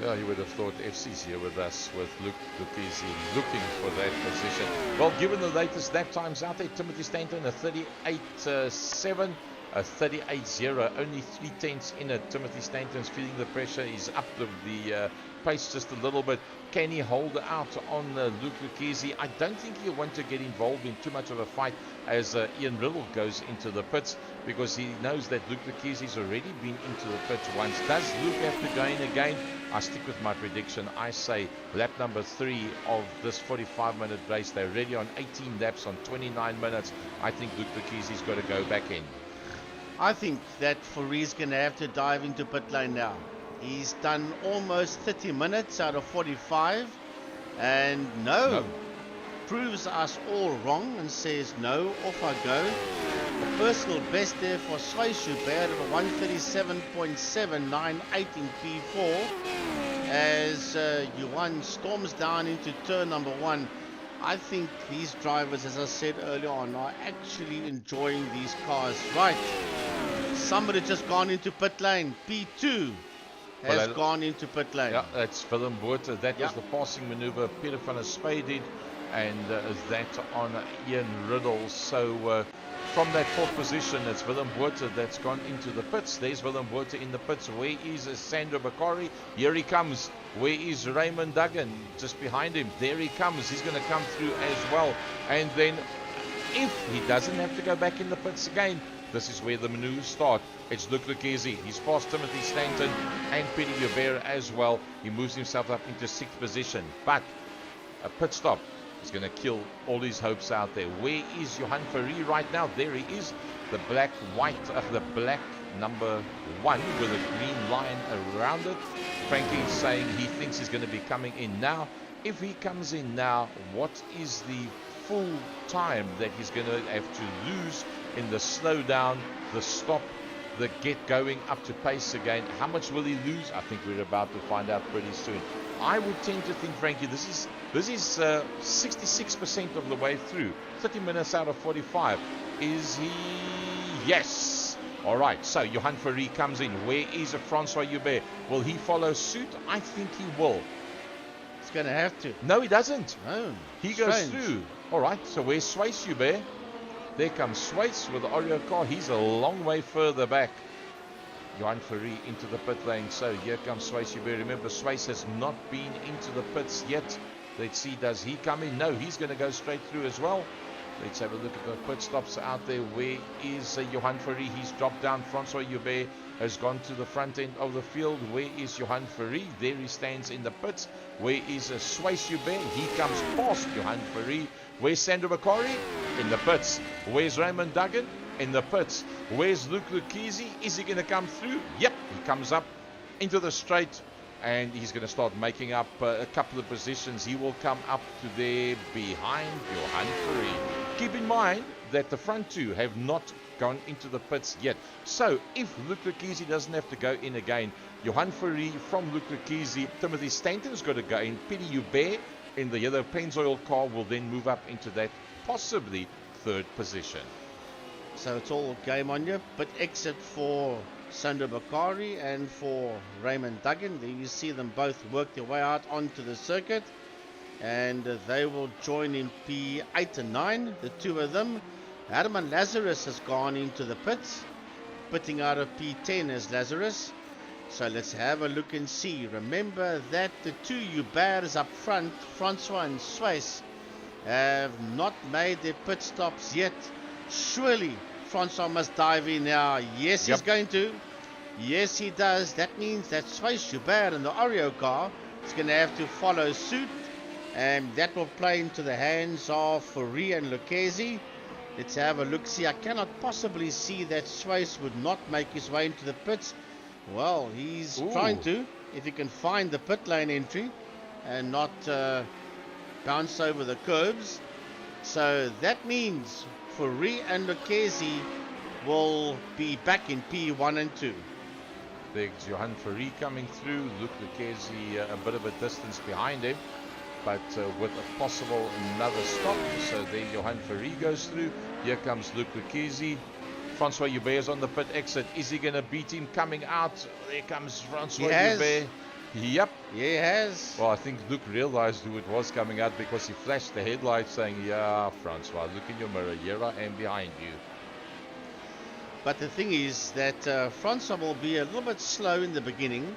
Yeah, you would have thought FC's here with us, with Luc Lequesi looking for that position. Well, given the latest lap times out there, Timothy Stanton a 38.7. A 38.0, only 3/10 in it. Timothy Stanton's feeling the pressure. He's up the pace just a little bit. Can he hold out on Luc Lequesi? I don't think he'll want to get involved in too much of a fight as Ian Riddle goes into the pits, because he knows that Luc Lequesi's already been into the pits once. Does Luc have to go in again? I stick with my prediction. I say lap number 3 of this 45-minute race. They're already on 18 laps on 29 minutes. I think Luc Lequesi's got to go back in.
I think that Foury's going to have to dive into pit lane now. He's done almost 30 minutes out of 45, and no, proves us all wrong and says no, off I go. A personal best there for Schubert of a 137.798 in P4 as Johan storms down into turn number 1. I think these drivers, as I said earlier on, are actually enjoying these cars. Right, somebody just gone into pit lane. P2 has gone into pit lane.
Yeah, that's Willem Botha. That was the passing maneuver Peter van der Spey did, and that on Ian Riddle. So from that fourth position, it's Willem Botha that's gone into the pits. There's Willem Botha in the pits. Where is Sandro Bakari? Here he comes. Where is Raymond Duggan? Just behind him. There he comes. He's going to come through as well. And then if he doesn't have to go back in the pits again, this is where the maneuvers start. It's Luc Lucchesi. He's past Timothy Stanton and Peter Hubert as well. He moves himself up into 6th position. But a pit stop is going to kill all his hopes out there. Where is Johan Fourie right now? There he is. The black number 1 with a green line around it. Frankie's saying he thinks he's going to be coming in now. If he comes in now, what is the full time that he's going to have to lose in the slowdown, the stop, the get going up to pace again? How much will he lose? I think we're about to find out pretty soon. I would tend to think, Frankie, this is 66% of the way through. 30 minutes out of 45. Is he? Yes. All right, so Johan Fourie comes in. Where is Francois Hubert? Will he follow suit? I think he will.
He's going to have to.
No, he doesn't.
No.
He goes through. All right, so where's Swayze Hubert? There comes Swayze with the Oreo car. He's a long way further back. Johan Fourie into the pit lane. So here comes Swayze Hubert. Remember, Swayze has not been into the pits yet. Let's see, does he come in? No, he's going to go straight through as well. Let's have a look at the pit stops out there. Where is Johan Fourie? He's dropped down. Francois Hubert has gone to the front end of the field. Where is Johan Fourie? There he stands in the pits. Where is Swayze Hubert? He comes past Johan Fourie. Where's Sandro Bakari? In the pits. Where's Raymond Duggan? In the pits. Where's Luc Lucchesi? Is he going to come through? Yep, he comes up into the straight, and he's going to start making up a couple of positions. He will come up to there behind Johan Fourie. Keep in mind that the front two have not gone into the pits yet. So if Luc Lucchesi doesn't have to go in again, Johan Fourie from Luc Lucchesi, Timothy Stanton's got to go in. Peter Hubert in the yellow Pennzoil car will then move up into that possibly 3rd position.
So it's all game on you, but exit for Sandro Bakari and for Raymond Duggan. There you see them both work their way out onto the circuit, and they will join in P8 and 9, the two of them. Herman Lazarus has gone into the pits, pitting out of P10 as Lazarus. So let's have a look and see. Remember that the two Huberts up front, Francois and Swayze, have not made their pit stops yet. Surely Francois must dive in now. Yes, he's going to. Yes, he does. That means that Swayze Hubert and the Oreo car is going to have to follow suit, and that will play into the hands of Fourie and Lucchesi. Let's have a look. See, I cannot possibly see that Swayze would not make his way into the pits. Well, he's trying to, if he can find the pit lane entry and not bounce over the curbs. So that means Fourie and Lucchesi will be back in P1 and 2.
There's Johan Fourie coming through. Luc Lucchesi a bit of a distance behind him, but with a possible another stop. So there Johan Fourie goes through. Here comes Luc Lucchesi. Francois Hubert is on the pit exit. Is he going to beat him coming out? There comes Francois Hubert. Yep.
Yeah, he has.
Well, I think Luc realized who it was coming out because he flashed the headlights saying, yeah, Francois, look in your mirror. Here I am behind you.
But the thing is that Francois will be a little bit slow in the beginning.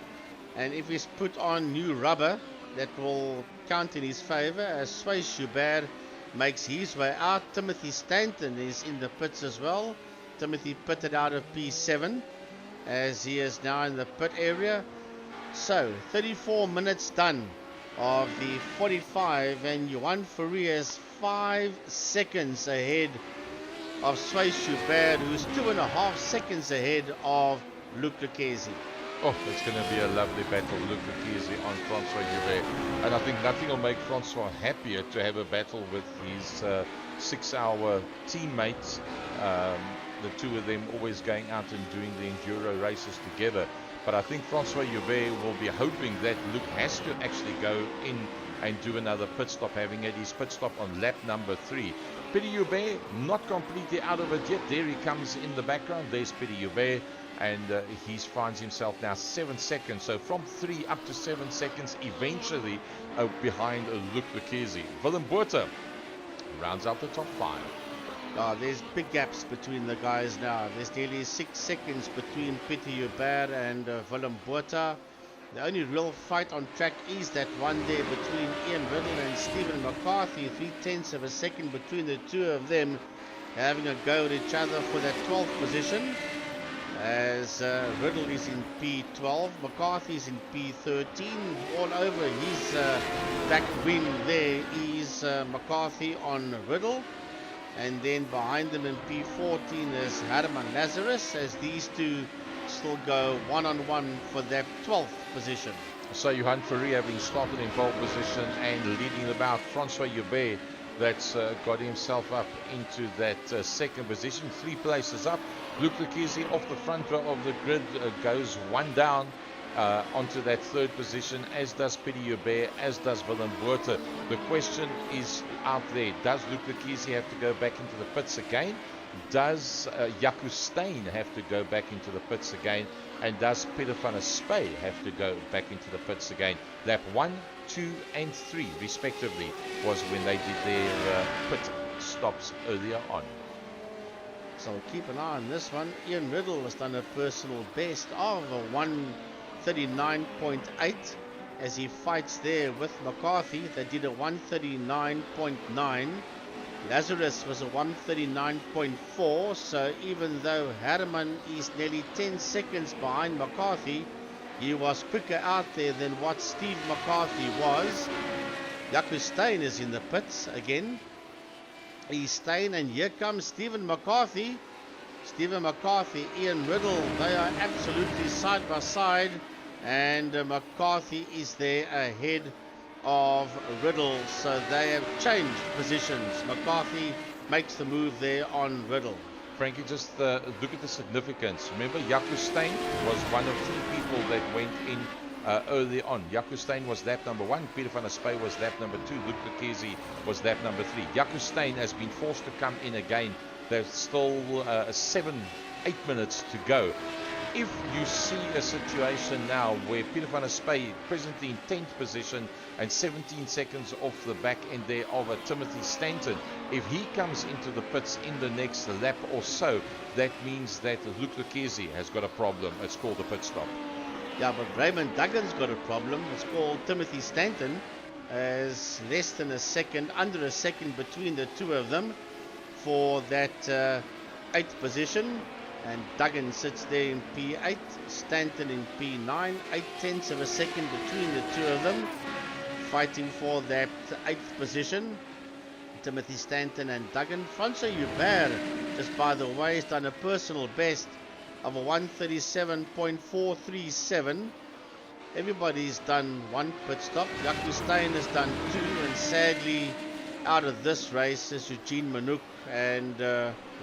And if he's put on new rubber, that will count in his favor as Swayze Hubert makes his way out. Timothy Stanton is in the pits as well. Timothy pitted out of P7 as he is now in the pit area. So 34 minutes done of the 45, and Johan Fourie is 5 seconds ahead of Sway Schubert, who's 2.5 seconds ahead of Luc Lucchesi.
Oh, it's going to be a lovely battle, Luc Lucchesi on Francois Joubert. And I think nothing will make Francois happier to have a battle with his 6-hour teammates. The two of them always going out and doing the enduro races together. But I think Francois Joubert will be hoping that Luc has to actually go in and do another pit stop, having had his pit stop on lap number 3. Pity Joubert not completely out of it yet. There he comes in the background. There's Pity Joubert, and he finds himself now 7 seconds. So from 3 up to 7 seconds, eventually behind Luc Lucchesi. Willem Botha rounds out the top 5.
There's big gaps between the guys now. There's nearly 6 seconds between Pieter Joubert and Willem Botha. The only real fight on track is that one there between Ian Riddle and Stephen McCarthy. 0.3 of a second between the two of them, having a go at each other for that 12th position. As Riddle is in P12, McCarthy is in P13. All over his back wing there is McCarthy on Riddle. And then behind them in P14 is Herman Lazarus, as these two still go one-on-one for that 12th position.
So Johan Fourie having started in pole position and leading the bout. Francois Joubert that's got himself up into that second position, 3 places up. Luc Lucchesi off the front row of the grid goes one down onto that 3rd position, as does Pieter Joubert, as does Willem Botha. The question is out there, does Luc Lucchesi have to go back into the pits again? Does Jaco Steyn have to go back into the pits again? And does Peter van der Spey have to go back into the pits again? Lap 1, 2 and 3 respectively was when they did their pit stops earlier on.
So keep an eye on this one. Ian Riddle has done a personal best of a 139.8 as he fights there with McCarthy. They did a 139.9. Lazarus was a 139.4, so even though Herman is nearly 10 seconds behind McCarthy, he was quicker out there than what Steve McCarthy was. Jaco Steyn is in the pits again. He's Steyn, and here comes Stephen McCarthy. Stephen McCarthy, Ian Riddle, they are absolutely side by side, and McCarthy is there ahead of Riddle, so they have changed positions. McCarthy makes the move there on Riddle.
Frankie, just look at the significance. Remember, Jaco Steyn was one of 3 people that went in early on. Jaco Steyn was lap number 1, Peter van der Spey was lap number 2, Luc Lucchesi was lap number 3. Jaco Steyn has been forced to come in again. There's still 7-8 minutes to go. If you see a situation now where Peter van der Spey presently in 10th position and 17 seconds off the back end there of Timothy Stanton, if he comes into the pits in the next lap or so, that means that Luc Lucchesi has got a problem. It's called a pit stop.
Yeah, but Raymond Duggan's got a problem. It's called Timothy Stanton, as less than a second, under a second between the two of them for that 8th position. And Duggan sits there in P8, Stanton in P9, 0.8 of a second between the two of them, fighting for that 8th position. Timothy Stanton and Duggan. Francois Joubert, just by the way, has done a personal best of a 137.437. Everybody's done 1 pit stop. Jaco Steyn has done 2, and sadly, out of this race is Eugene Manouk and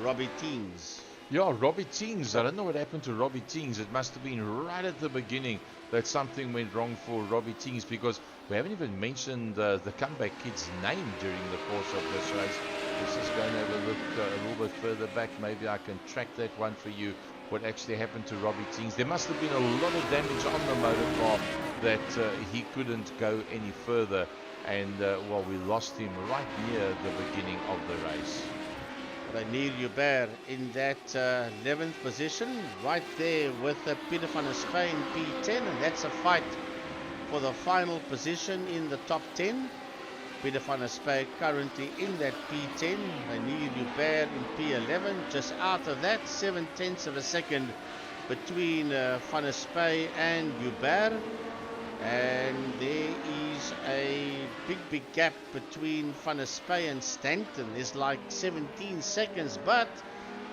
Robbie Teens.
Yeah, Robbie Teens. I don't know what happened to Robbie Teens. It must have been right at the beginning that something went wrong for Robbie Teens, because we haven't even mentioned the comeback kid's name during the course of this race. Let's just go and have a look a little bit further back. Maybe I can track that one for you, what actually happened to Robbie Teens. There must have been a lot of damage on the motor car that he couldn't go any further. And, well, we lost him right near the beginning of the race.
Renier Joubert in that 11th position, right there with Peter van der Spey in P10, and that's a fight for the final position in the top 10. Peter van der Spey currently in that P10, Renier Joubert in P11, just out of that, 0.7 of a second between van der Spey and Joubert. And there is a big big gap between Van der Spey and Stanton. There's like 17 seconds, but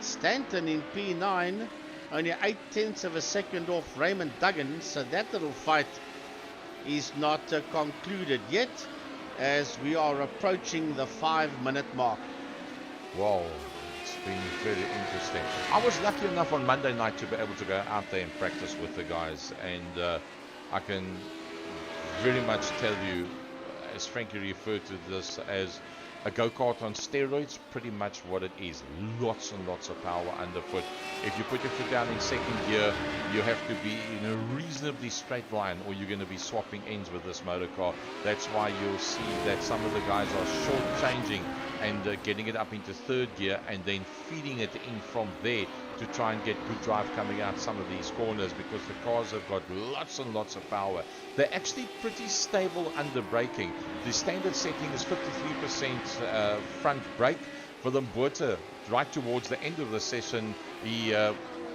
Stanton in P9 only 8/10 of a second off Raymond Duggan, so that little fight is not concluded yet, as we are approaching the 5-minute mark.
Wow, it's been very interesting. I was lucky enough on Monday night to be able to go out there and practice with the guys, and I can very much tell you, as Frankie referred to this as a go-kart on steroids, pretty much what it is. Lots and lots of power underfoot. If you put your foot down in second gear, you have to be in a reasonably straight line, or you're going to be swapping ends with this motor car. That's why you'll see that some of the guys are short-changing and getting it up into third gear and then feeding it in from there to try and get good drive coming out some of these corners, because the cars have got lots and lots of power. They're actually pretty stable under braking. The standard setting is 53% front brake. For them, Buerta, right towards the end of the session, he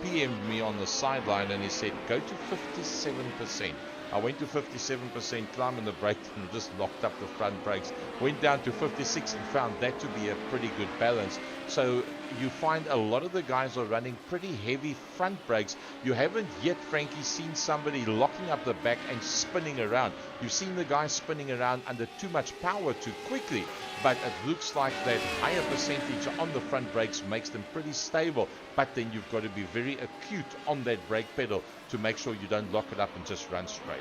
PM'd me on the sideline and he said, go to 57%. I went to 57%, climbing the brake and just locked up the front brakes. Went down to 56 and found that to be a pretty good balance. So you find a lot of the guys are running pretty heavy front brakes. You haven't yet, Frankie, seen somebody locking up the back and spinning around. You've seen the guys spinning around under too much power too quickly, but it looks like that higher percentage on the front brakes makes them pretty stable. But then you've got to be very acute on that brake pedal to make sure you don't lock it up and just run straight.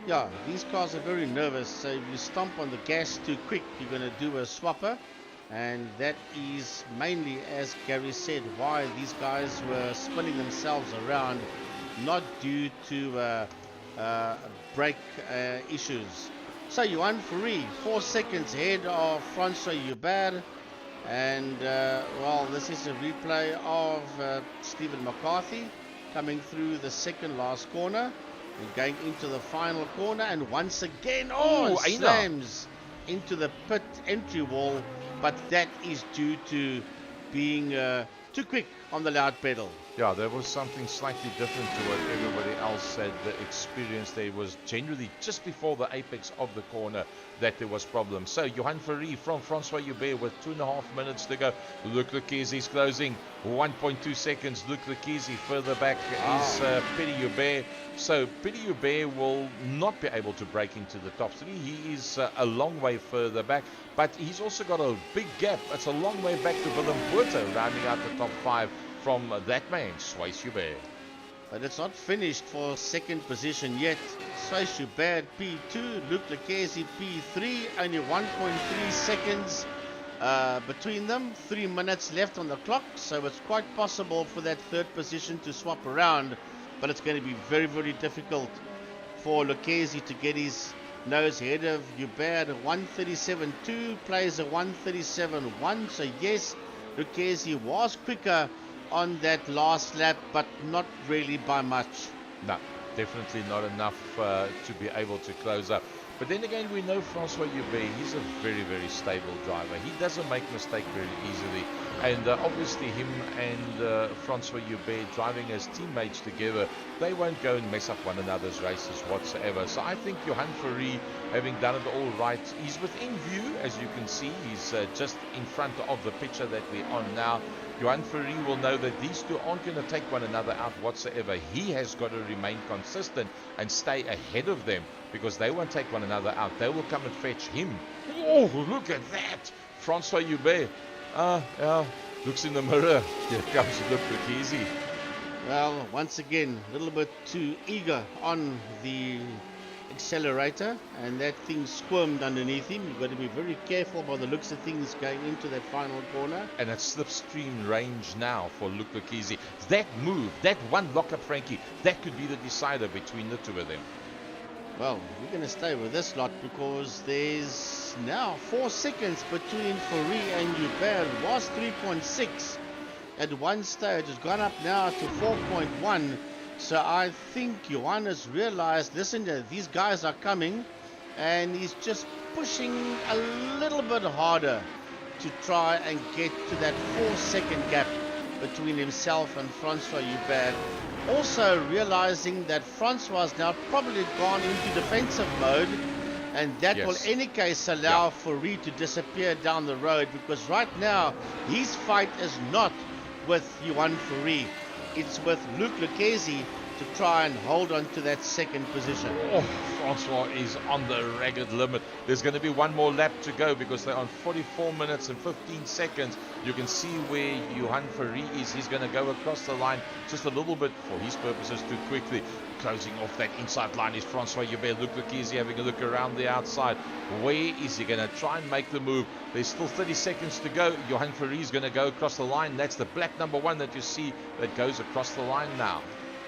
Yeah, these cars are very nervous, so if you stomp on the gas too quick, you're going to do a swapper. And that is mainly, as Gary said, why these guys were spinning themselves around, not due to brake issues. So Johan Fourie, 4 seconds ahead of Francois Hubert. And, well, this is a replay of Stephen McCarthy coming through the second last corner and going into the final corner. And once again, slams into the pit entry wall. But that is due to being too quick on the loud pedal.
Yeah, there was something slightly different to what everybody else had experienced. There was generally just before the apex of the corner that there was problems. So Johan Fourie from Francois Hubert with 2.5 minutes to go. Luc Lequessy's closing 1.2 seconds. Luc Lequessy further back is Petit Hubert. So Petit Hubert will not be able to break into the top three. He is a long way further back, but he's also got a big gap. It's a long way back to Willem Buerta rounding out the top 5 from that man, Swys Hubert.
But it's not finished for second position yet. Swys Hubert P2, Luc Lequessy P3, only 1.3 seconds between them. 3 minutes left on the clock, so it's quite possible for that third position to swap around, but it's going to be very, very difficult for Lequesy to get his nose ahead of Hubert. 137.2 plays a 137.1, so yes, Lequesy was quicker on that last lap, but not really by much.
No, definitely not enough to be able to close up. But then again, we know Francois Hubert, he's a very, very stable driver. He doesn't make mistakes very easily. And obviously him and Francois Hubert driving as teammates together, they won't go and mess up one another's races whatsoever. So I think Johan Fourie, having done it all right, he's within view, as you can see. He's just in front of the picture that we're on now. Johan Fourie will know that these two aren't going to take one another out whatsoever. He has got to remain consistent and stay ahead of them, because they won't take one another out. They will come and fetch him. Oh, look at that! Francois Hubert. Yeah, looks in the mirror. Here comes Luc Lequesy.
Well, once again, a little bit too eager on the accelerator, and that thing squirmed underneath him. You've got to be very careful by the looks of things going into that final corner.
And it's slipstream range now for Luc Lequesy. That move, that one lockup, Frankie, that could be the decider between the two of them.
Well, we're going to stay with this lot because there's now 4 seconds between Fourie and Hubert. It was 3.6 at one stage. It's gone up now to 4.1. So I think Johan has realized, listen, these guys are coming, and he's just pushing a little bit harder to try and get to that 4-second gap between himself and Francois Hubert. Also realizing that Francois has now probably gone into defensive mode, And that will,
Yes.
in any case, allow for Reed to disappear down the road, because right now his fight is not with Johan Fourie. It's with Luke Lucchesi to try and hold on to that second position.
Oh, Francois is on the ragged limit. There's going to be one more lap to go because they're on 44 minutes and 15 seconds. You can see where Johan Fourie is. He's going to go across the line just a little bit for his purposes too quickly. Closing off that inside line is Francois Joubert. Luke Lucchesi having a look around the outside. Where is he going to try and make the move? There's still 30 seconds to go. Johan Fourie is going to go across the line. That's the black number 1 that you see that goes across the line now.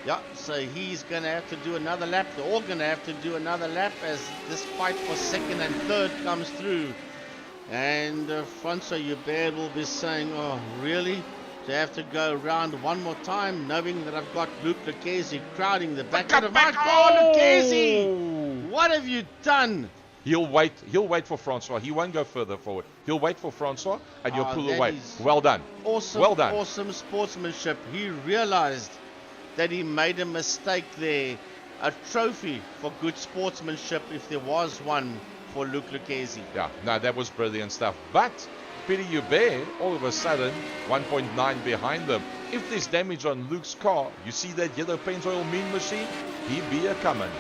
Yeah, so he's going to have to do another lap. They're all going to have to do another lap as this fight for second and third comes through. And Francois Joubert will be saying, oh, really? To have to go around one more time, knowing that I've got Luke Lucchesi crowding the back of my car. Lucchesi! What have you done?
He'll wait for Francois. He won't go further forward. He'll wait for Francois and you'll pull away. Well done.
Awesome,
well done.
Awesome sportsmanship. He realized that he made a mistake there. A trophy for good sportsmanship, if there was one, for Luke Lucchesi.
Yeah, no, that was brilliant stuff. But Peter Joubert, all of a sudden, 1.9 behind them. If there's damage on Luke's car, you see that yellow paint oil mean machine? He be a coming.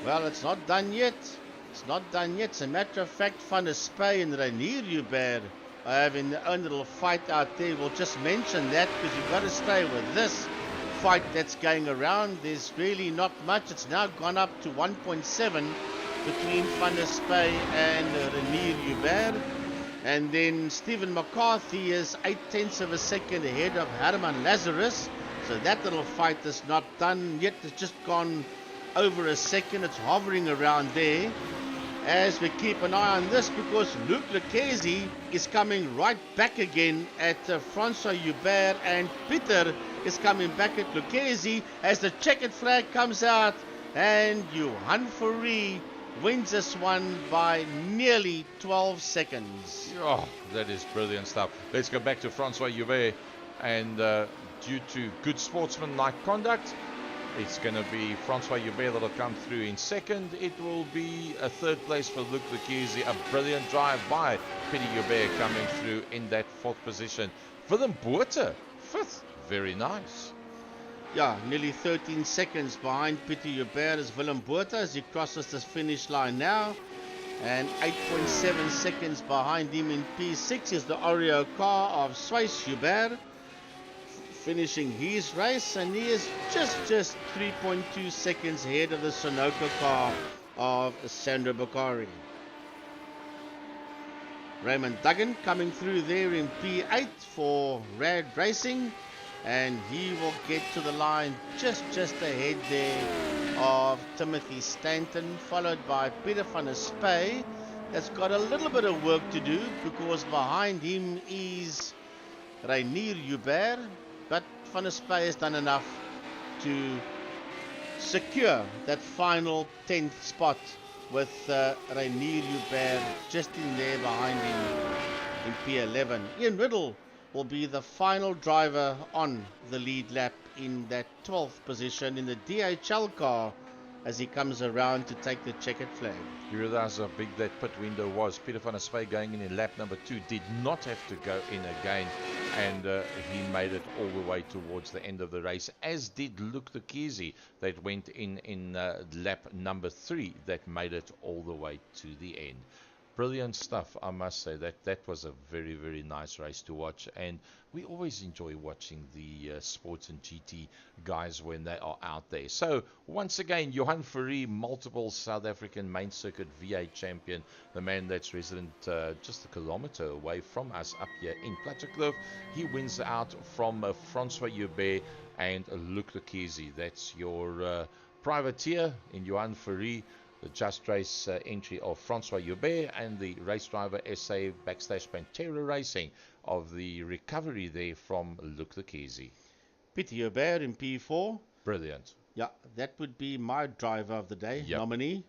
Well, it's not done yet. It's not done yet. As a matter of fact, Van der Spey and Reinier Joubert are having their own little fight out there. We'll just mention that because you've got to stay with this fight that's going around. There's really not much. It's now gone up to 1.7 between Van der Spey and Reinier Joubert. And then Stephen McCarthy is 0.8 of a second ahead of Herman Lazarus. So that little fight is not done yet. It's just gone over a second. It's hovering around there as we keep an eye on this, because Luke Lucchesi is coming right back again at Francois Joubert, and Peter is coming back at Lucchesi as the checkered flag comes out, and Johan Fourie wins this one by nearly 12 seconds.
Oh, that is brilliant stuff. Let's go back to Francois Joubert, and due to good sportsmanlike conduct, it's going to be Francois Joubert that will come through in second. It will be a third place for Luke Lucchesi. A brilliant drive by Peter Joubert coming through in that fourth position. Willem Botha, fifth. Very nice.
Yeah, nearly 13 seconds behind Peter Joubert is Willem Botha as he crosses the finish line now. And 8.7 seconds behind him in P6 is the Oreo car of Swiss Joubert, finishing his race, and he is just 3.2 seconds ahead of the Sunoco car of Sandro Bakari. Raymond Duggan coming through there in P8 for Rad Racing, and he will get to the line just ahead there of Timothy Stanton, followed by Peter van der Spey. That's got a little bit of work to do because behind him is Reinier Joubert, but Van der Spey has done enough to secure that final 10th spot with Reinier Joubert just in there behind him in P11. Ian Riddle will be the final driver on the lead lap in that 12th position in the DHL car as he comes around to take the checkered flag.
You realize how big that pit window was. Peter van der Spey going in lap number 2 did not have to go in again, and he made it all the way towards the end of the race, as did Luke Lucchesi that went in lap number 3 that made it all the way to the end. Brilliant stuff, I must say. That was a very, very nice race to watch, and we always enjoy watching the sports and GT guys when they are out there. So once again, Johan Fourie, multiple South African main circuit V8 champion, the man that's resident just a kilometer away from us up here in Plattekloof. He wins out from Francois Joubert and Luke Lucchesi. That's your privateer in Johan Fourie, the Just Race entry of Francois Joubert, and the race driver SA Backstage Pantera Racing of the recovery there from Luke Lucchesi.
Peter Joubert in P4.
Brilliant.
Yeah, that would be my driver of the day, nominee.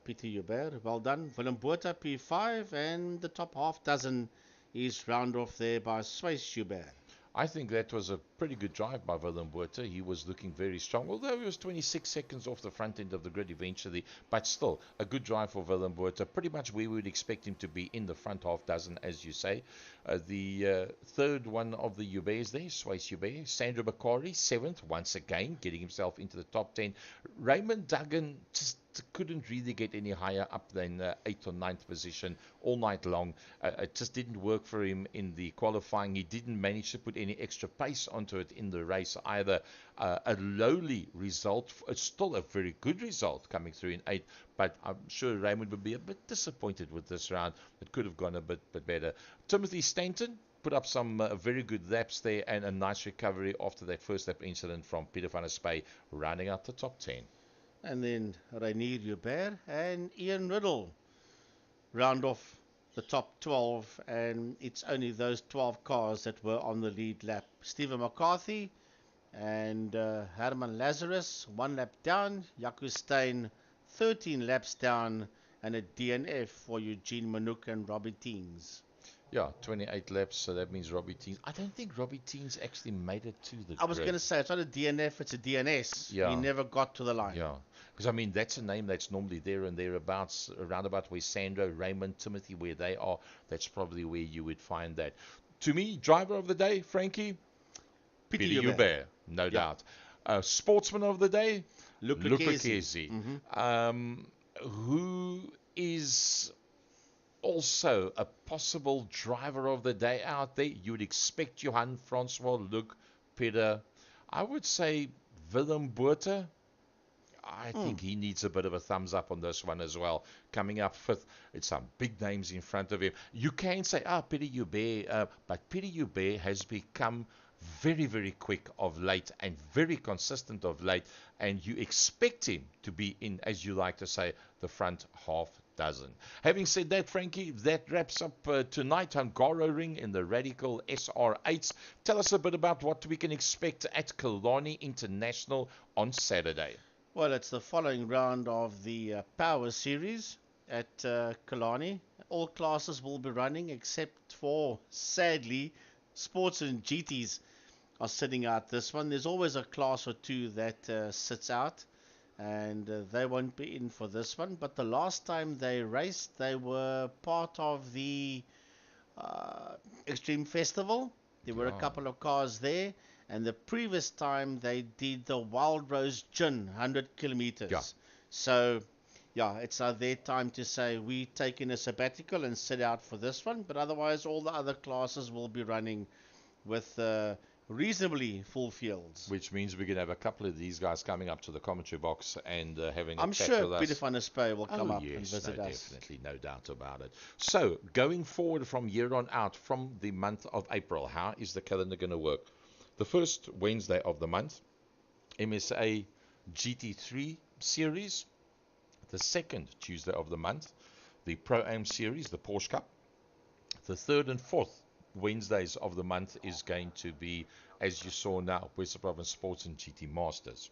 Peter Joubert, well done. Willem Botha P5, and the top half dozen is round off there by Swiss Joubert.
I think that was a pretty good drive by Willem Botha. He was looking very strong, although he was 26 seconds off the front end of the grid eventually. But still, a good drive for Willem Botha. Pretty much where we would expect him to be in the front half dozen, as you say. The third one of the Ubers there, Swayze Uber. Sandro Bakari, seventh, once again, getting himself into the top 10. Raymond Duggan just couldn't really get any higher up than 8th or ninth position all night long. It just didn't work for him in the qualifying. He didn't manage to put any extra pace onto it in the race either. A lowly result, it's still a very good result coming through in 8th, but I'm sure Raymond would be a bit disappointed with this round. It could have gone a bit better. Timothy Stanton put up some very good laps there and a nice recovery after that first lap incident from Peter van der Spey, rounding out the top 10.
And then Rainier Hubert and Ian Riddle round off the top 12, and it's only those 12 cars that were on the lead lap. Stephen McCarthy and Herman Lazarus 1 lap down, Jaco Steyn 13 laps down, and a DNF for Eugene Manuk and Robbie Teens.
Yeah, 28 laps, so that means Robbie Teens. I don't think Robbie Teens actually made it to the grid.
I was going to say, it's not a DNF, it's a DNS.
Yeah.
He never got to the line.
Yeah, because I mean, that's a name that's normally there and thereabouts, around about where Sandro, Raymond, Timothy, where they are. That's probably where you would find that. To me, driver of the day, Frankie, Peter Hubert, no doubt. Sportsman of the day, Luc Lequezi. Who is also a possible driver of the day out there. You would expect Johan Francois, Luc, Peter. I would say Willem Botha. I think he needs a bit of a thumbs up on this one as well. Coming up fifth, it's some big names in front of him. You can say, Peter Hubert, but Peter Hubert has become very, very quick of late and very consistent of late, and you expect him to be in, as you like to say, the front half dozen. Having said that, Frankie, that wraps up tonight Hungaroring in the Radical SR8s. Tell us a bit about what we can expect at Killarney International on Saturday.
Well, it's the following round of the Power Series at Killarney. All classes will be running except for, sadly, Sports and GTs are sitting out this one. There's always a class or two that sits out, and they won't be in for this one. But the last time they raced, they were part of the Extreme Festival. There were a couple of cars there. And the previous time they did the Wild Rose Gin, 100 kilometers.
Yeah.
So, yeah, it's their time to say we take in a sabbatical and sit out for this one. But otherwise, all the other classes will be running with reasonably full fields.
Which means we're going to have a couple of these guys coming up to the commentary box and having a
I'm
chat
sure
with us.
Peter van der Spey will come up
yes,
and visit us.
Definitely, no doubt about it. So, going forward from here on out, from the month of April, how is the calendar going to work? The first Wednesday of the month, MSA GT3 series. The second Tuesday of the month, the Pro-Am series, the Porsche Cup. The third and fourth Wednesdays of the month is going to be, as you saw now, Western Province Sports and GT Masters.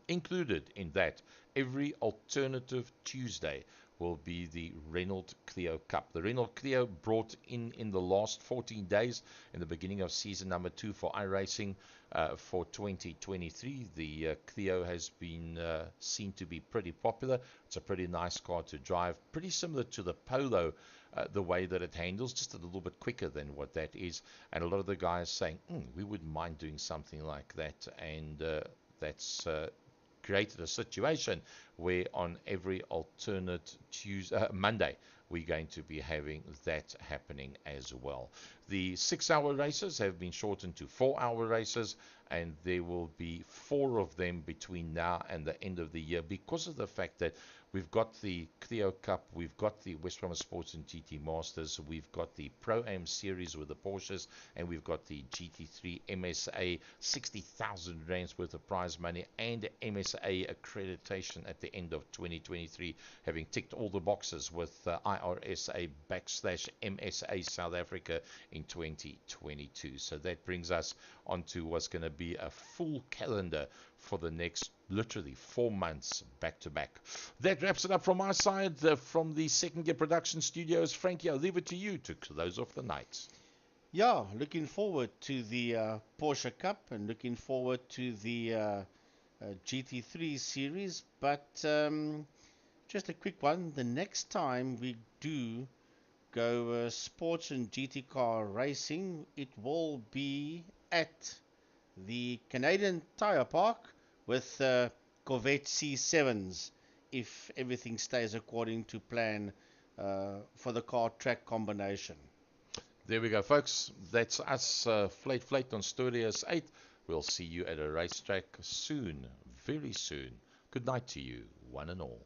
Included in that, every alternative Tuesday will be the Renault Clio Cup. The Renault Clio brought in the last 14 days in the beginning of season number 2 for iRacing for 2023. The Clio has been seen to be pretty popular. It's a pretty nice car to drive, pretty similar to the Polo, the way that it handles, just a little bit quicker than what that is. And a lot of the guys saying, we wouldn't mind doing something like that, and that's created a situation where on every alternate Monday we're going to be having that happening as well. The 6-hour races have been shortened to 4-hour races, and there will be 4 of them between now and the end of the year because of the fact that we've got the Clio Cup, we've got the West Province Sports and GT Masters, we've got the Pro-Am series with the Porsches, and we've got the GT3 MSA, 60,000 rands worth of prize money, and MSA accreditation at the end of 2023, having ticked all the boxes with IRSA / MSA South Africa in 2022. So that brings us onto what's going to be a full calendar for the next literally 4 months back to back. That wraps it up from my side, from the Second Gear Production Studios. Frankie, I'll leave it to you to close off the night.
Yeah, looking forward to the Porsche Cup and looking forward to the GT3 series. But just a quick one. The next time we do go sports and GT car racing, it will be at the Canadian Tire Park with Corvette C7s if everything stays according to plan for the car track combination.
There we go, folks. That's us, Flate Flate on Studios 8. We'll see you at a racetrack soon, very soon. Good night to you, one and all.